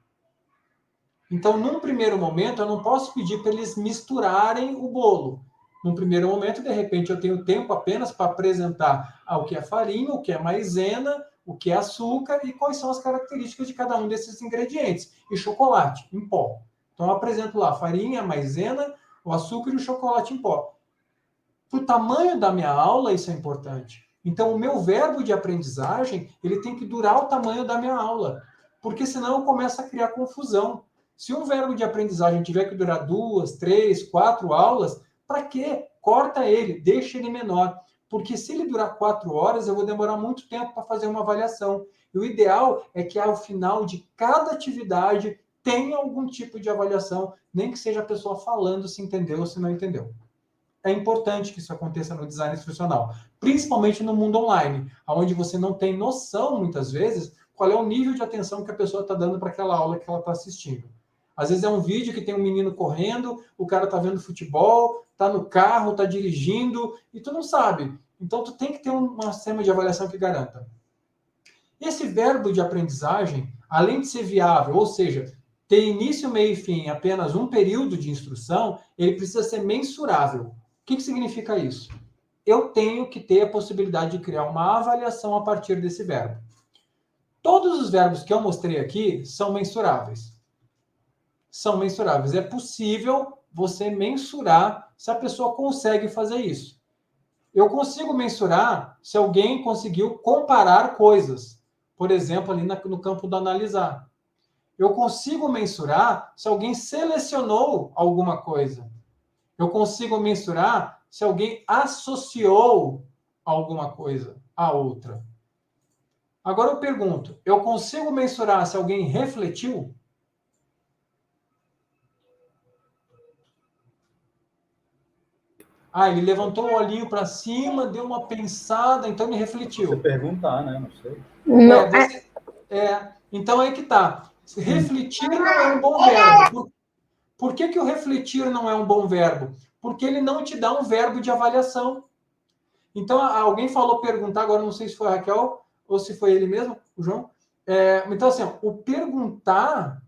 Speaker 1: Então, num primeiro momento, eu não posso pedir para eles misturarem o bolo. Num primeiro momento, de repente, eu tenho tempo apenas para apresentar o que é farinha, o que é maisena, o que é açúcar e quais são as características de cada um desses ingredientes. E chocolate em pó. Então, eu apresento lá a farinha, a maisena, o açúcar e o chocolate em pó. Para o tamanho da minha aula, isso é importante. Então, o meu verbo de aprendizagem, ele tem que durar o tamanho da minha aula. Porque senão eu começo a criar confusão. Se um verbo de aprendizagem tiver que durar 2, 3, 4 aulas, para quê? Corta ele, deixa ele menor. Porque se ele durar 4 horas, eu vou demorar muito tempo para fazer uma avaliação. E o ideal é que ao final de cada atividade tenha algum tipo de avaliação, nem que seja a pessoa falando se entendeu ou se não entendeu. É importante que isso aconteça no design instrucional, principalmente no mundo online, onde você não tem noção, muitas vezes, qual é o nível de atenção que a pessoa está dando para aquela aula que ela está assistindo. Às vezes é um vídeo que tem um menino correndo, o cara está vendo futebol, está no carro, está dirigindo, e tu não sabe. Então, tu tem que ter um sistema de avaliação que garanta. Esse verbo de aprendizagem, além de ser viável, ou seja, ter início, meio e fim em apenas um período de instrução, ele precisa ser mensurável. O que significa isso? Eu tenho que ter a possibilidade de criar uma avaliação a partir desse verbo. Todos os verbos que eu mostrei aqui são mensuráveis. São mensuráveis. É possível você mensurar se a pessoa consegue fazer isso. Eu consigo mensurar se alguém conseguiu comparar coisas. Por exemplo, ali no campo do analisar. Eu consigo mensurar se alguém selecionou alguma coisa. Eu consigo mensurar se alguém associou alguma coisa a outra. Agora eu pergunto, eu consigo mensurar se alguém refletiu? Ah, ele levantou o olhinho para cima, deu uma pensada, então ele refletiu.
Speaker 10: Você perguntar, né? Não sei.
Speaker 1: Então aí que tá. Refletir não é um bom verbo. Por que o refletir não é um bom verbo? Porque ele não te dá um verbo de avaliação. Então, alguém falou perguntar, agora não sei se foi a Raquel ou se foi ele mesmo, o João. Então, assim, o perguntar,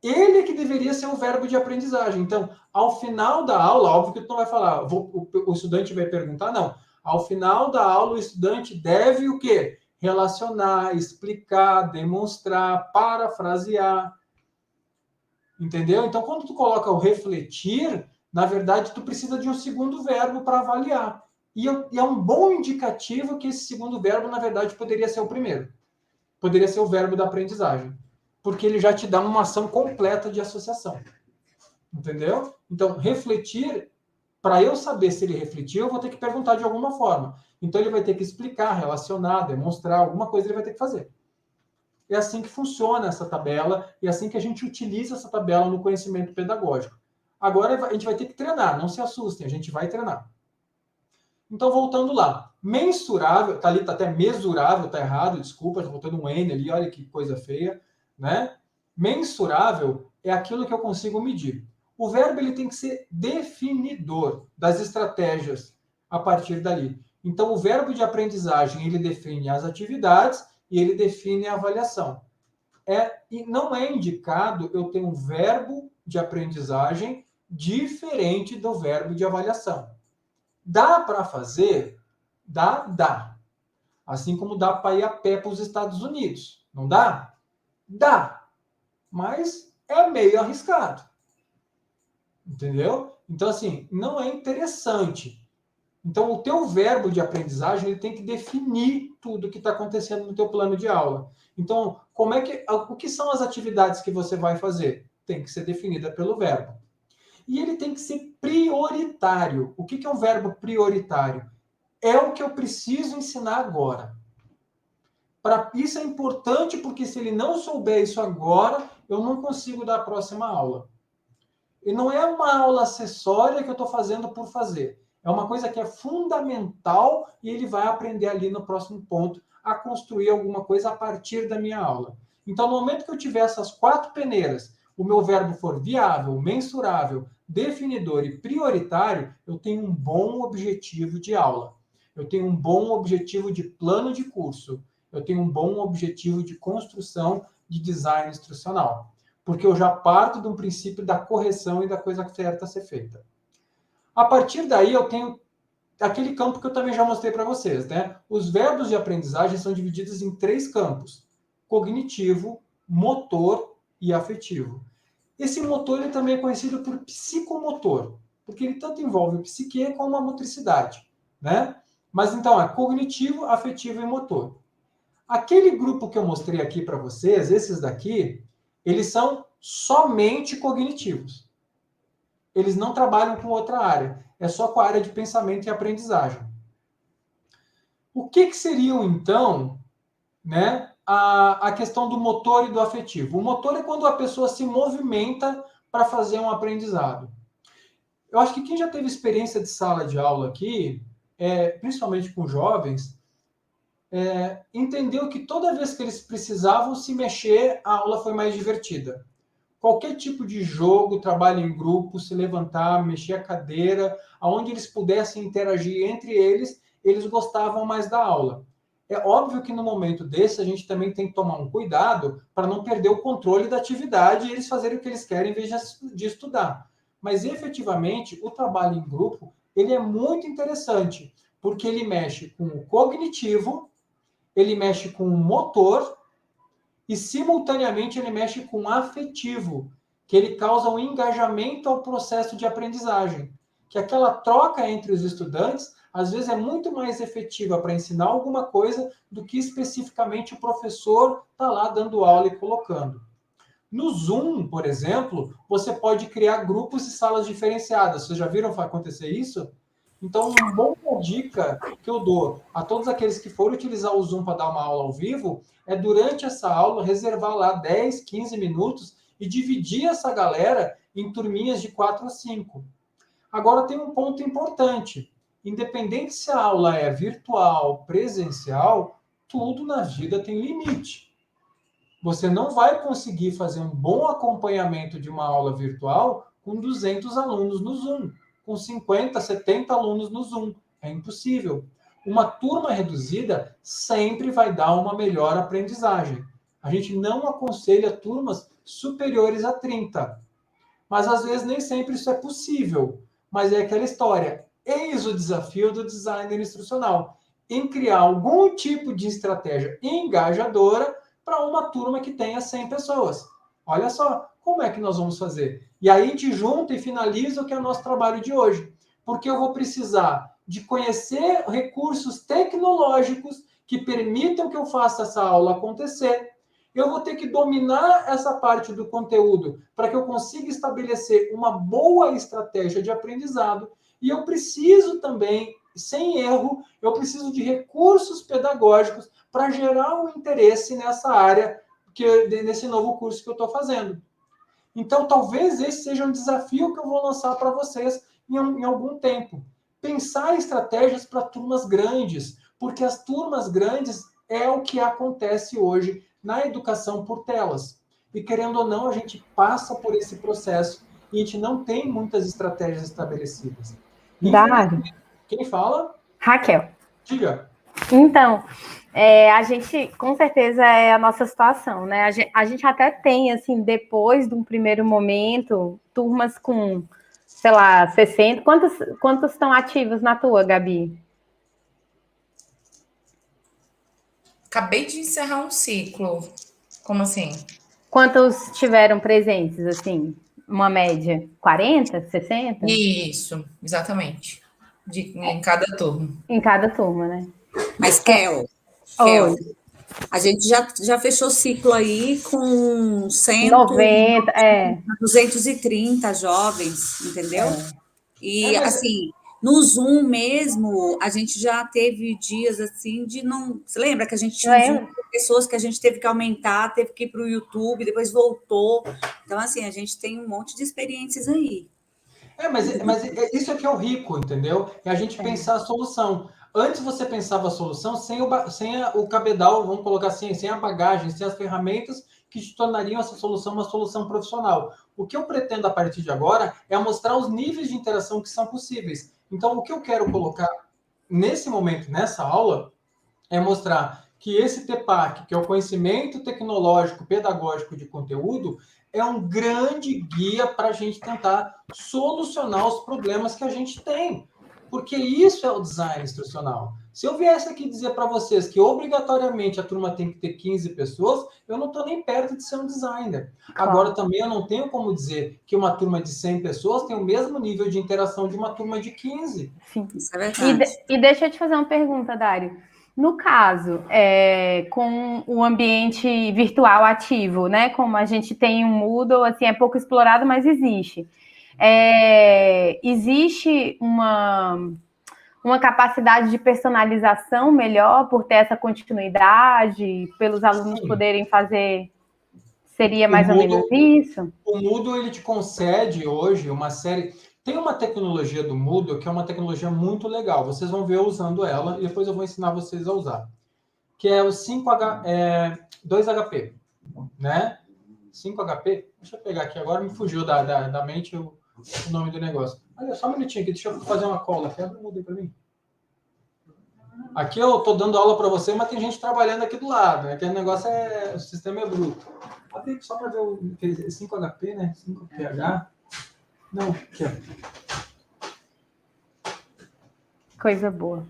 Speaker 1: ele que deveria ser um verbo de aprendizagem. Então, ao final da aula, óbvio que tu não vai falar, o estudante vai perguntar, não. Ao final da aula, o estudante deve o quê? Relacionar, explicar, demonstrar, parafrasear. Entendeu? Então, quando tu coloca o refletir, na verdade, tu precisa de um segundo verbo para avaliar. E é um bom indicativo que esse segundo verbo, na verdade, poderia ser o primeiro. Poderia ser o verbo da aprendizagem. Porque ele já te dá uma ação completa de associação. Entendeu? Então, refletir, para eu saber se ele refletiu, eu vou ter que perguntar de alguma forma. Então, ele vai ter que explicar, relacionar, demonstrar, alguma coisa ele vai ter que fazer. É assim que funciona essa tabela, e é assim que a gente utiliza essa tabela no conhecimento pedagógico. Agora, a gente vai ter que treinar, não se assustem, a gente vai treinar. Então, voltando lá. Mensurável, tá ali, tá até mesurável, tá errado, desculpa, tá voltando um N ali, olha que coisa feia, né? Mensurável é aquilo que eu consigo medir. O verbo ele tem que ser definidor das estratégias a partir dali. Então, o verbo de aprendizagem, ele define as atividades e ele define a avaliação. E não é indicado eu ter um verbo de aprendizagem diferente do verbo de avaliação. Dá para fazer? Dá. Assim como dá para ir a pé para os Estados Unidos. Não dá? Dá. Mas é meio arriscado. Entendeu? Então, assim, não é interessante. Então, o teu verbo de aprendizagem ele tem que definir tudo o que está acontecendo no teu plano de aula. Então, o que são as atividades que você vai fazer? Tem que ser definida pelo verbo. E ele tem que ser prioritário. O que é um verbo prioritário? É o que eu preciso ensinar agora. Isso é importante porque se ele não souber isso agora, eu não consigo dar a próxima aula. E não é uma aula acessória que eu estou fazendo por fazer. É uma coisa que é fundamental e ele vai aprender ali no próximo ponto a construir alguma coisa a partir da minha aula. Então, no momento que eu tiver essas 4 peneiras, o meu verbo for viável, mensurável, definidor e prioritário, eu tenho um bom objetivo de aula. Eu tenho um bom objetivo de plano de curso. Eu tenho um bom objetivo de construção de design instrucional. Porque eu já parto de um princípio da correção e da coisa certa a ser feita. A partir daí, eu tenho aquele campo que eu também já mostrei para vocês, né? Os verbos de aprendizagem são divididos em 3 campos: cognitivo, motor e afetivo. Esse motor ele também é conhecido por psicomotor, porque ele tanto envolve o psique como a motricidade, né? Mas então, é cognitivo, afetivo e motor. Aquele grupo que eu mostrei aqui para vocês, esses daqui, eles são somente cognitivos. Eles não trabalham com outra área, é só com a área de pensamento e aprendizagem. O que seriam, então, né, a questão do motor e do afetivo? O motor é quando a pessoa se movimenta para fazer um aprendizado. Eu acho que quem já teve experiência de sala de aula aqui, principalmente com jovens, entendeu que toda vez que eles precisavam se mexer, a aula foi mais divertida. Qualquer tipo de jogo, trabalho em grupo, se levantar, mexer a cadeira, aonde eles pudessem interagir entre eles, eles gostavam mais da aula. É óbvio que no momento desse a gente também tem que tomar um cuidado para não perder o controle da atividade e eles fazerem o que eles querem em vez de estudar. Mas efetivamente o trabalho em grupo ele é muito interessante porque ele mexe com o cognitivo, ele mexe com o motor e simultaneamente ele mexe com o afetivo, que ele causa um engajamento ao processo de aprendizagem, que aquela troca entre os estudantes às vezes é muito mais efetiva para ensinar alguma coisa do que especificamente o professor está lá dando aula e colocando. No Zoom, por exemplo, você pode criar grupos e salas diferenciadas. Vocês já viram acontecer isso? Então, uma boa dica que eu dou a todos aqueles que forem utilizar o Zoom para dar uma aula ao vivo é, durante essa aula, reservar lá 10, 15 minutos e dividir essa galera em turminhas de 4 a 5. Agora, tem um ponto importante. Independente se a aula é virtual, presencial, tudo na vida tem limite. Você não vai conseguir fazer um bom acompanhamento de uma aula virtual com 200 alunos no Zoom, com 50, 70 alunos no Zoom. É impossível. Uma turma reduzida sempre vai dar uma melhor aprendizagem. A gente não aconselha turmas superiores a 30. Mas, às vezes, nem sempre isso é possível. Mas é aquela história. Eis o desafio do designer instrucional, em criar algum tipo de estratégia engajadora para uma turma que tenha 100 pessoas. Olha só, como é que nós vamos fazer? E aí a gente junta e finaliza o que é o nosso trabalho de hoje. Porque eu vou precisar de conhecer recursos tecnológicos que permitam que eu faça essa aula acontecer. Eu vou ter que dominar essa parte do conteúdo para que eu consiga estabelecer uma boa estratégia de aprendizado. E eu preciso também, sem erro, eu preciso de recursos pedagógicos para gerar um interesse nessa área, nesse novo curso que eu estou fazendo. Então, talvez esse seja um desafio que eu vou lançar para vocês em algum tempo. Pensar estratégias para turmas grandes, porque as turmas grandes é o que acontece hoje na educação por telas. E, querendo ou não, a gente passa por esse processo e a gente não tem muitas estratégias estabelecidas.
Speaker 11: Dário.
Speaker 1: Quem fala?
Speaker 11: Raquel.
Speaker 1: Diga.
Speaker 11: Então, a gente, com certeza, é a nossa situação, né? A gente até tem, assim, depois de um primeiro momento, turmas com, sei lá, 60. Quantos estão ativos na tua, Gabi?
Speaker 7: Acabei de encerrar um ciclo. Como assim?
Speaker 11: Quantos tiveram presentes, assim? Uma média? 40, 60?
Speaker 7: Isso, exatamente. Em cada turma.
Speaker 11: Em cada turma, né?
Speaker 2: Mas, Kel, a gente já fechou ciclo aí com
Speaker 11: 90,
Speaker 2: 230 jovens, entendeu? E, assim, no Zoom mesmo, a gente já teve dias, assim, de não... Você lembra que a gente tinha Zoom com pessoas que a gente teve que aumentar, teve que ir para o YouTube, depois voltou. Então, assim, a gente tem um monte de experiências aí.
Speaker 1: Mas isso é que é o rico, entendeu? É a gente pensar a solução. Antes você pensava a solução sem o cabedal, vamos colocar assim, sem a bagagem, sem as ferramentas que te tornariam essa solução uma solução profissional. O que eu pretendo a partir de agora é mostrar os níveis de interação que são possíveis. Então, o que eu quero colocar nesse momento, nessa aula, é mostrar que esse TPAC, que é o conhecimento tecnológico pedagógico de conteúdo, é um grande guia para a gente tentar solucionar os problemas que a gente tem. Porque isso é o design instrucional. Se eu viesse aqui dizer para vocês que obrigatoriamente a turma tem que ter 15 pessoas, eu não estou nem perto de ser um designer. Claro. Agora, também eu não tenho como dizer que uma turma de 100 pessoas tem o mesmo nível de interação de uma turma de 15.
Speaker 11: Sim. Isso é verdade. E deixa eu te fazer uma pergunta, Dário. No caso, com o ambiente virtual ativo, né? Como a gente tem um Moodle, assim, é pouco explorado, mas existe. Existe uma capacidade de personalização melhor por ter essa continuidade, pelos alunos poderem fazer, seria mais ou menos isso?
Speaker 1: O Moodle, ele te concede hoje uma série... Tem uma tecnologia do Moodle que é uma tecnologia muito legal, vocês vão ver eu usando ela e depois eu vou ensinar vocês a usar, que é o 2HP, né? 5HP, deixa eu pegar aqui, agora me fugiu da mente o nome do negócio. Olha, só um minutinho aqui, deixa eu fazer uma cola aqui, abre o Moodle para mim. Aqui eu estou dando aula para você, mas tem gente trabalhando aqui do lado, né? Aquele negócio o sistema é bruto. Abre só para ver o 5HP, né? 5PH. Não, aqui, ó.
Speaker 11: Coisa boa.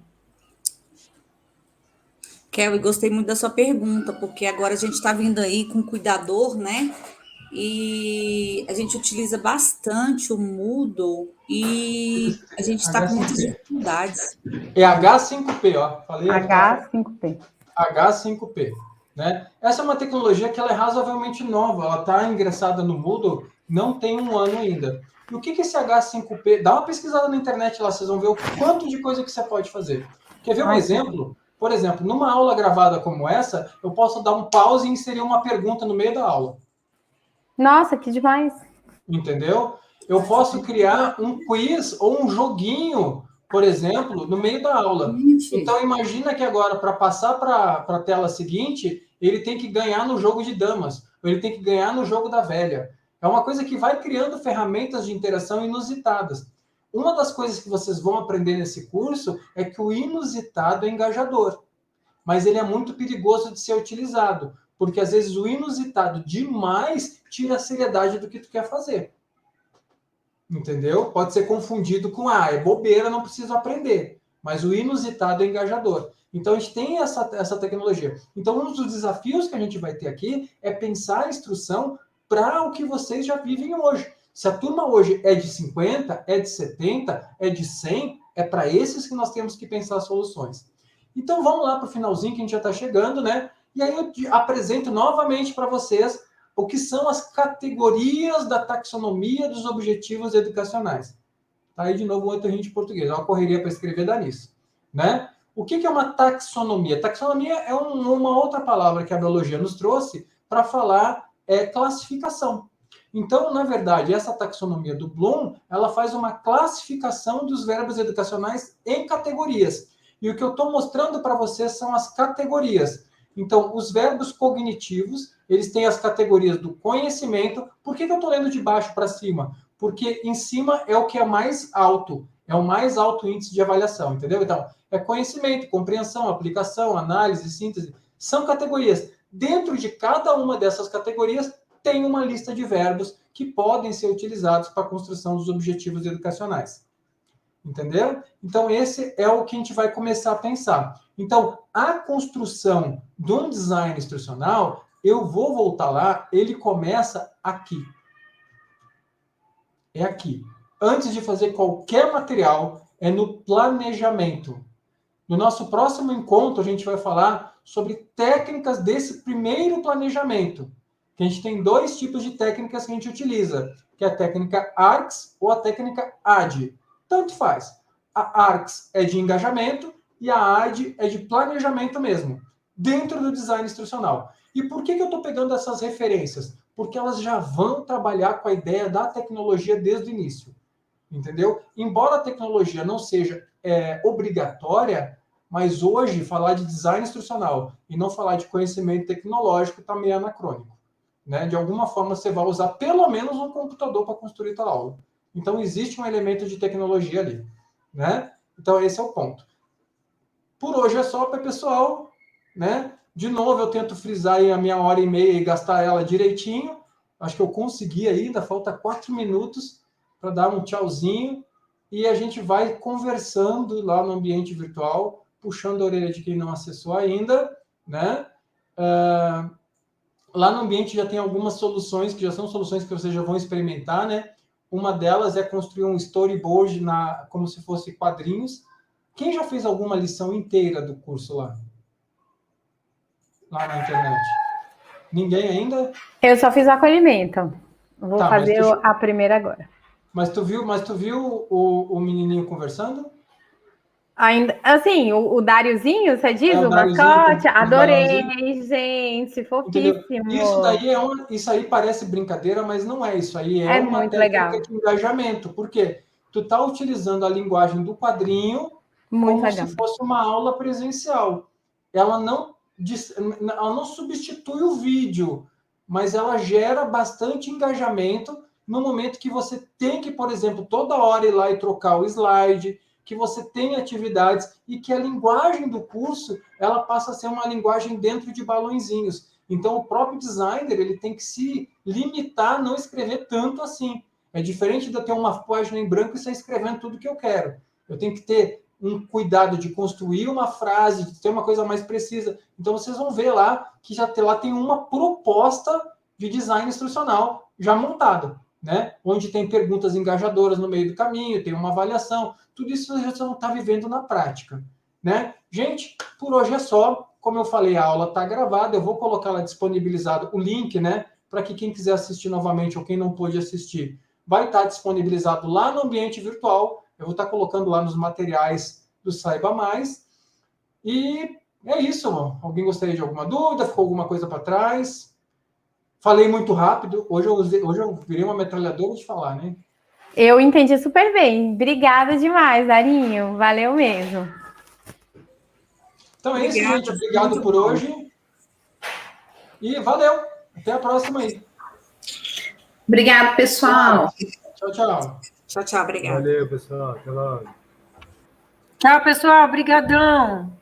Speaker 2: Kelly, gostei muito da sua pergunta, porque agora a gente está vindo aí com o cuidador, né? E a gente utiliza bastante o Moodle e a gente está com muitas dificuldades.
Speaker 1: É H5P, ó. Falei
Speaker 11: H5P.
Speaker 1: H5P, né? Essa é uma tecnologia que ela é razoavelmente nova, ela está ingressada no Moodle, não tem um ano ainda. E o que esse H5P... Dá uma pesquisada na internet lá, vocês vão ver o quanto de coisa que você pode fazer. Quer ver um exemplo? Por exemplo, numa aula gravada como essa, eu posso dar um pause e inserir uma pergunta no meio da aula.
Speaker 11: Nossa, que demais!
Speaker 1: Entendeu? Eu posso criar um quiz ou um joguinho, por exemplo, no meio da aula. Então, imagina que agora, para passar para a tela seguinte, ele tem que ganhar no jogo de damas, ou ele tem que ganhar no jogo da velha. É uma coisa que vai criando ferramentas de interação inusitadas. Uma das coisas que vocês vão aprender nesse curso é que o inusitado é engajador, mas ele é muito perigoso de ser utilizado, porque às vezes o inusitado demais tira a seriedade do que tu quer fazer. Entendeu? Pode ser confundido com, é bobeira, não preciso aprender. Mas o inusitado é engajador. Então, a gente tem essa tecnologia. Então, um dos desafios que a gente vai ter aqui é pensar a instrução para o que vocês já vivem hoje. Se a turma hoje é de 50, é de 70, é de 100, é para esses que nós temos que pensar soluções. Então, vamos lá para o finalzinho, que a gente já está chegando, né? E aí eu apresento novamente para vocês o que são as categorias da taxonomia dos objetivos educacionais. Tá aí de novo o outro rim de português, é uma correria para escrever dá nisso, né? O que é uma taxonomia? Taxonomia é uma outra palavra que a biologia nos trouxe para falar classificação. Então, na verdade, essa taxonomia do Bloom, ela faz uma classificação dos verbos educacionais em categorias. E o que eu estou mostrando para vocês são as categorias. Então, os verbos cognitivos, eles têm as categorias do conhecimento. Por que eu estou lendo de baixo para cima? Porque em cima é o que é mais alto, é o mais alto índice de avaliação, entendeu? Então, é conhecimento, compreensão, aplicação, análise, síntese, são categorias. Dentro de cada uma dessas categorias, tem uma lista de verbos que podem ser utilizados para a construção dos objetivos educacionais. Entenderam? Então, esse é o que a gente vai começar a pensar. Então, a construção de um design instrucional, eu vou voltar lá, ele começa aqui. É aqui. Antes de fazer qualquer material, é no planejamento. No nosso próximo encontro, a gente vai falar sobre técnicas desse primeiro planejamento. Que a gente tem dois tipos de técnicas que a gente utiliza, que é a técnica ARCS ou a técnica AD. Tanto faz. A ARCS é de engajamento e a AD é de planejamento mesmo, dentro do design instrucional. E por que eu estou pegando essas referências? Porque elas já vão trabalhar com a ideia da tecnologia desde o início. Entendeu? Embora a tecnologia não seja obrigatória, mas hoje falar de design instrucional e não falar de conhecimento tecnológico está meio anacrônico. Né? De alguma forma você vai usar pelo menos um computador para construir a aula. Então existe um elemento de tecnologia ali. Né? Então esse é o ponto. Por hoje é só, pessoal. Né? De novo, eu tento frisar aí a minha hora e meia e gastar ela direitinho. Acho que eu consegui ainda, falta 4 minutos para dar um tchauzinho. E a gente vai conversando lá no ambiente virtual, puxando a orelha de quem não acessou ainda. Né? Lá no ambiente já tem algumas soluções, que já são soluções que vocês já vão experimentar. Né? Uma delas é construir um storyboard como se fosse quadrinhos. Quem já fez alguma lição inteira do curso lá? lá na internet? Ninguém ainda?
Speaker 11: Eu só fiz o acolhimento. Vou fazer a primeira agora.
Speaker 1: Mas tu viu o menininho conversando?
Speaker 11: Ainda, assim, o Dáriozinho, você diz? O mascote? Adorei, gente, fofíssimo.
Speaker 1: Isso aí parece brincadeira, mas não é. Isso aí
Speaker 11: é
Speaker 1: uma
Speaker 11: muito
Speaker 1: técnica
Speaker 11: legal.
Speaker 1: de engajamento. Por quê? Tu tá utilizando a linguagem do quadrinho
Speaker 11: muito
Speaker 1: como
Speaker 11: legal.
Speaker 1: se fosse uma aula presencial. Ela não substitui o vídeo, mas ela gera bastante engajamento no momento que você tem que, por exemplo, toda hora ir lá e trocar o slide, que você tem atividades e que a linguagem do curso ela passa a ser uma linguagem dentro de balõezinhos. Então, o próprio designer ele tem que se limitar a não escrever tanto assim. É diferente de eu ter uma página em branco e sair escrevendo tudo que eu quero. Eu tenho que ter um cuidado de construir uma frase, de ter uma coisa mais precisa. Então, vocês vão ver lá que lá tem uma proposta de design instrucional já montada, né? Onde tem perguntas engajadoras no meio do caminho, tem uma avaliação. Tudo isso você não está vivendo na prática, né? Gente, por hoje é só. Como eu falei, a aula está gravada. Eu vou colocar lá disponibilizado o link, né? Para que quem quiser assistir novamente ou quem não pôde assistir, vai estar disponibilizado lá no ambiente virtual. Eu vou estar colocando lá nos materiais do Saiba Mais. E é isso. Alguém gostaria de alguma dúvida? Ficou alguma coisa para trás? Falei muito rápido. Hoje eu virei uma metralhadora de falar, né?
Speaker 11: Eu entendi super bem. Obrigada demais, Darinho. Valeu mesmo.
Speaker 1: Então é isso, gente. Obrigado por hoje. E valeu. Até a próxima aí.
Speaker 9: Obrigado, pessoal.
Speaker 1: Tchau, tchau.
Speaker 2: Tchau, tchau. Obrigada.
Speaker 10: Valeu, pessoal. Até logo.
Speaker 5: Tchau, pessoal. Obrigadão.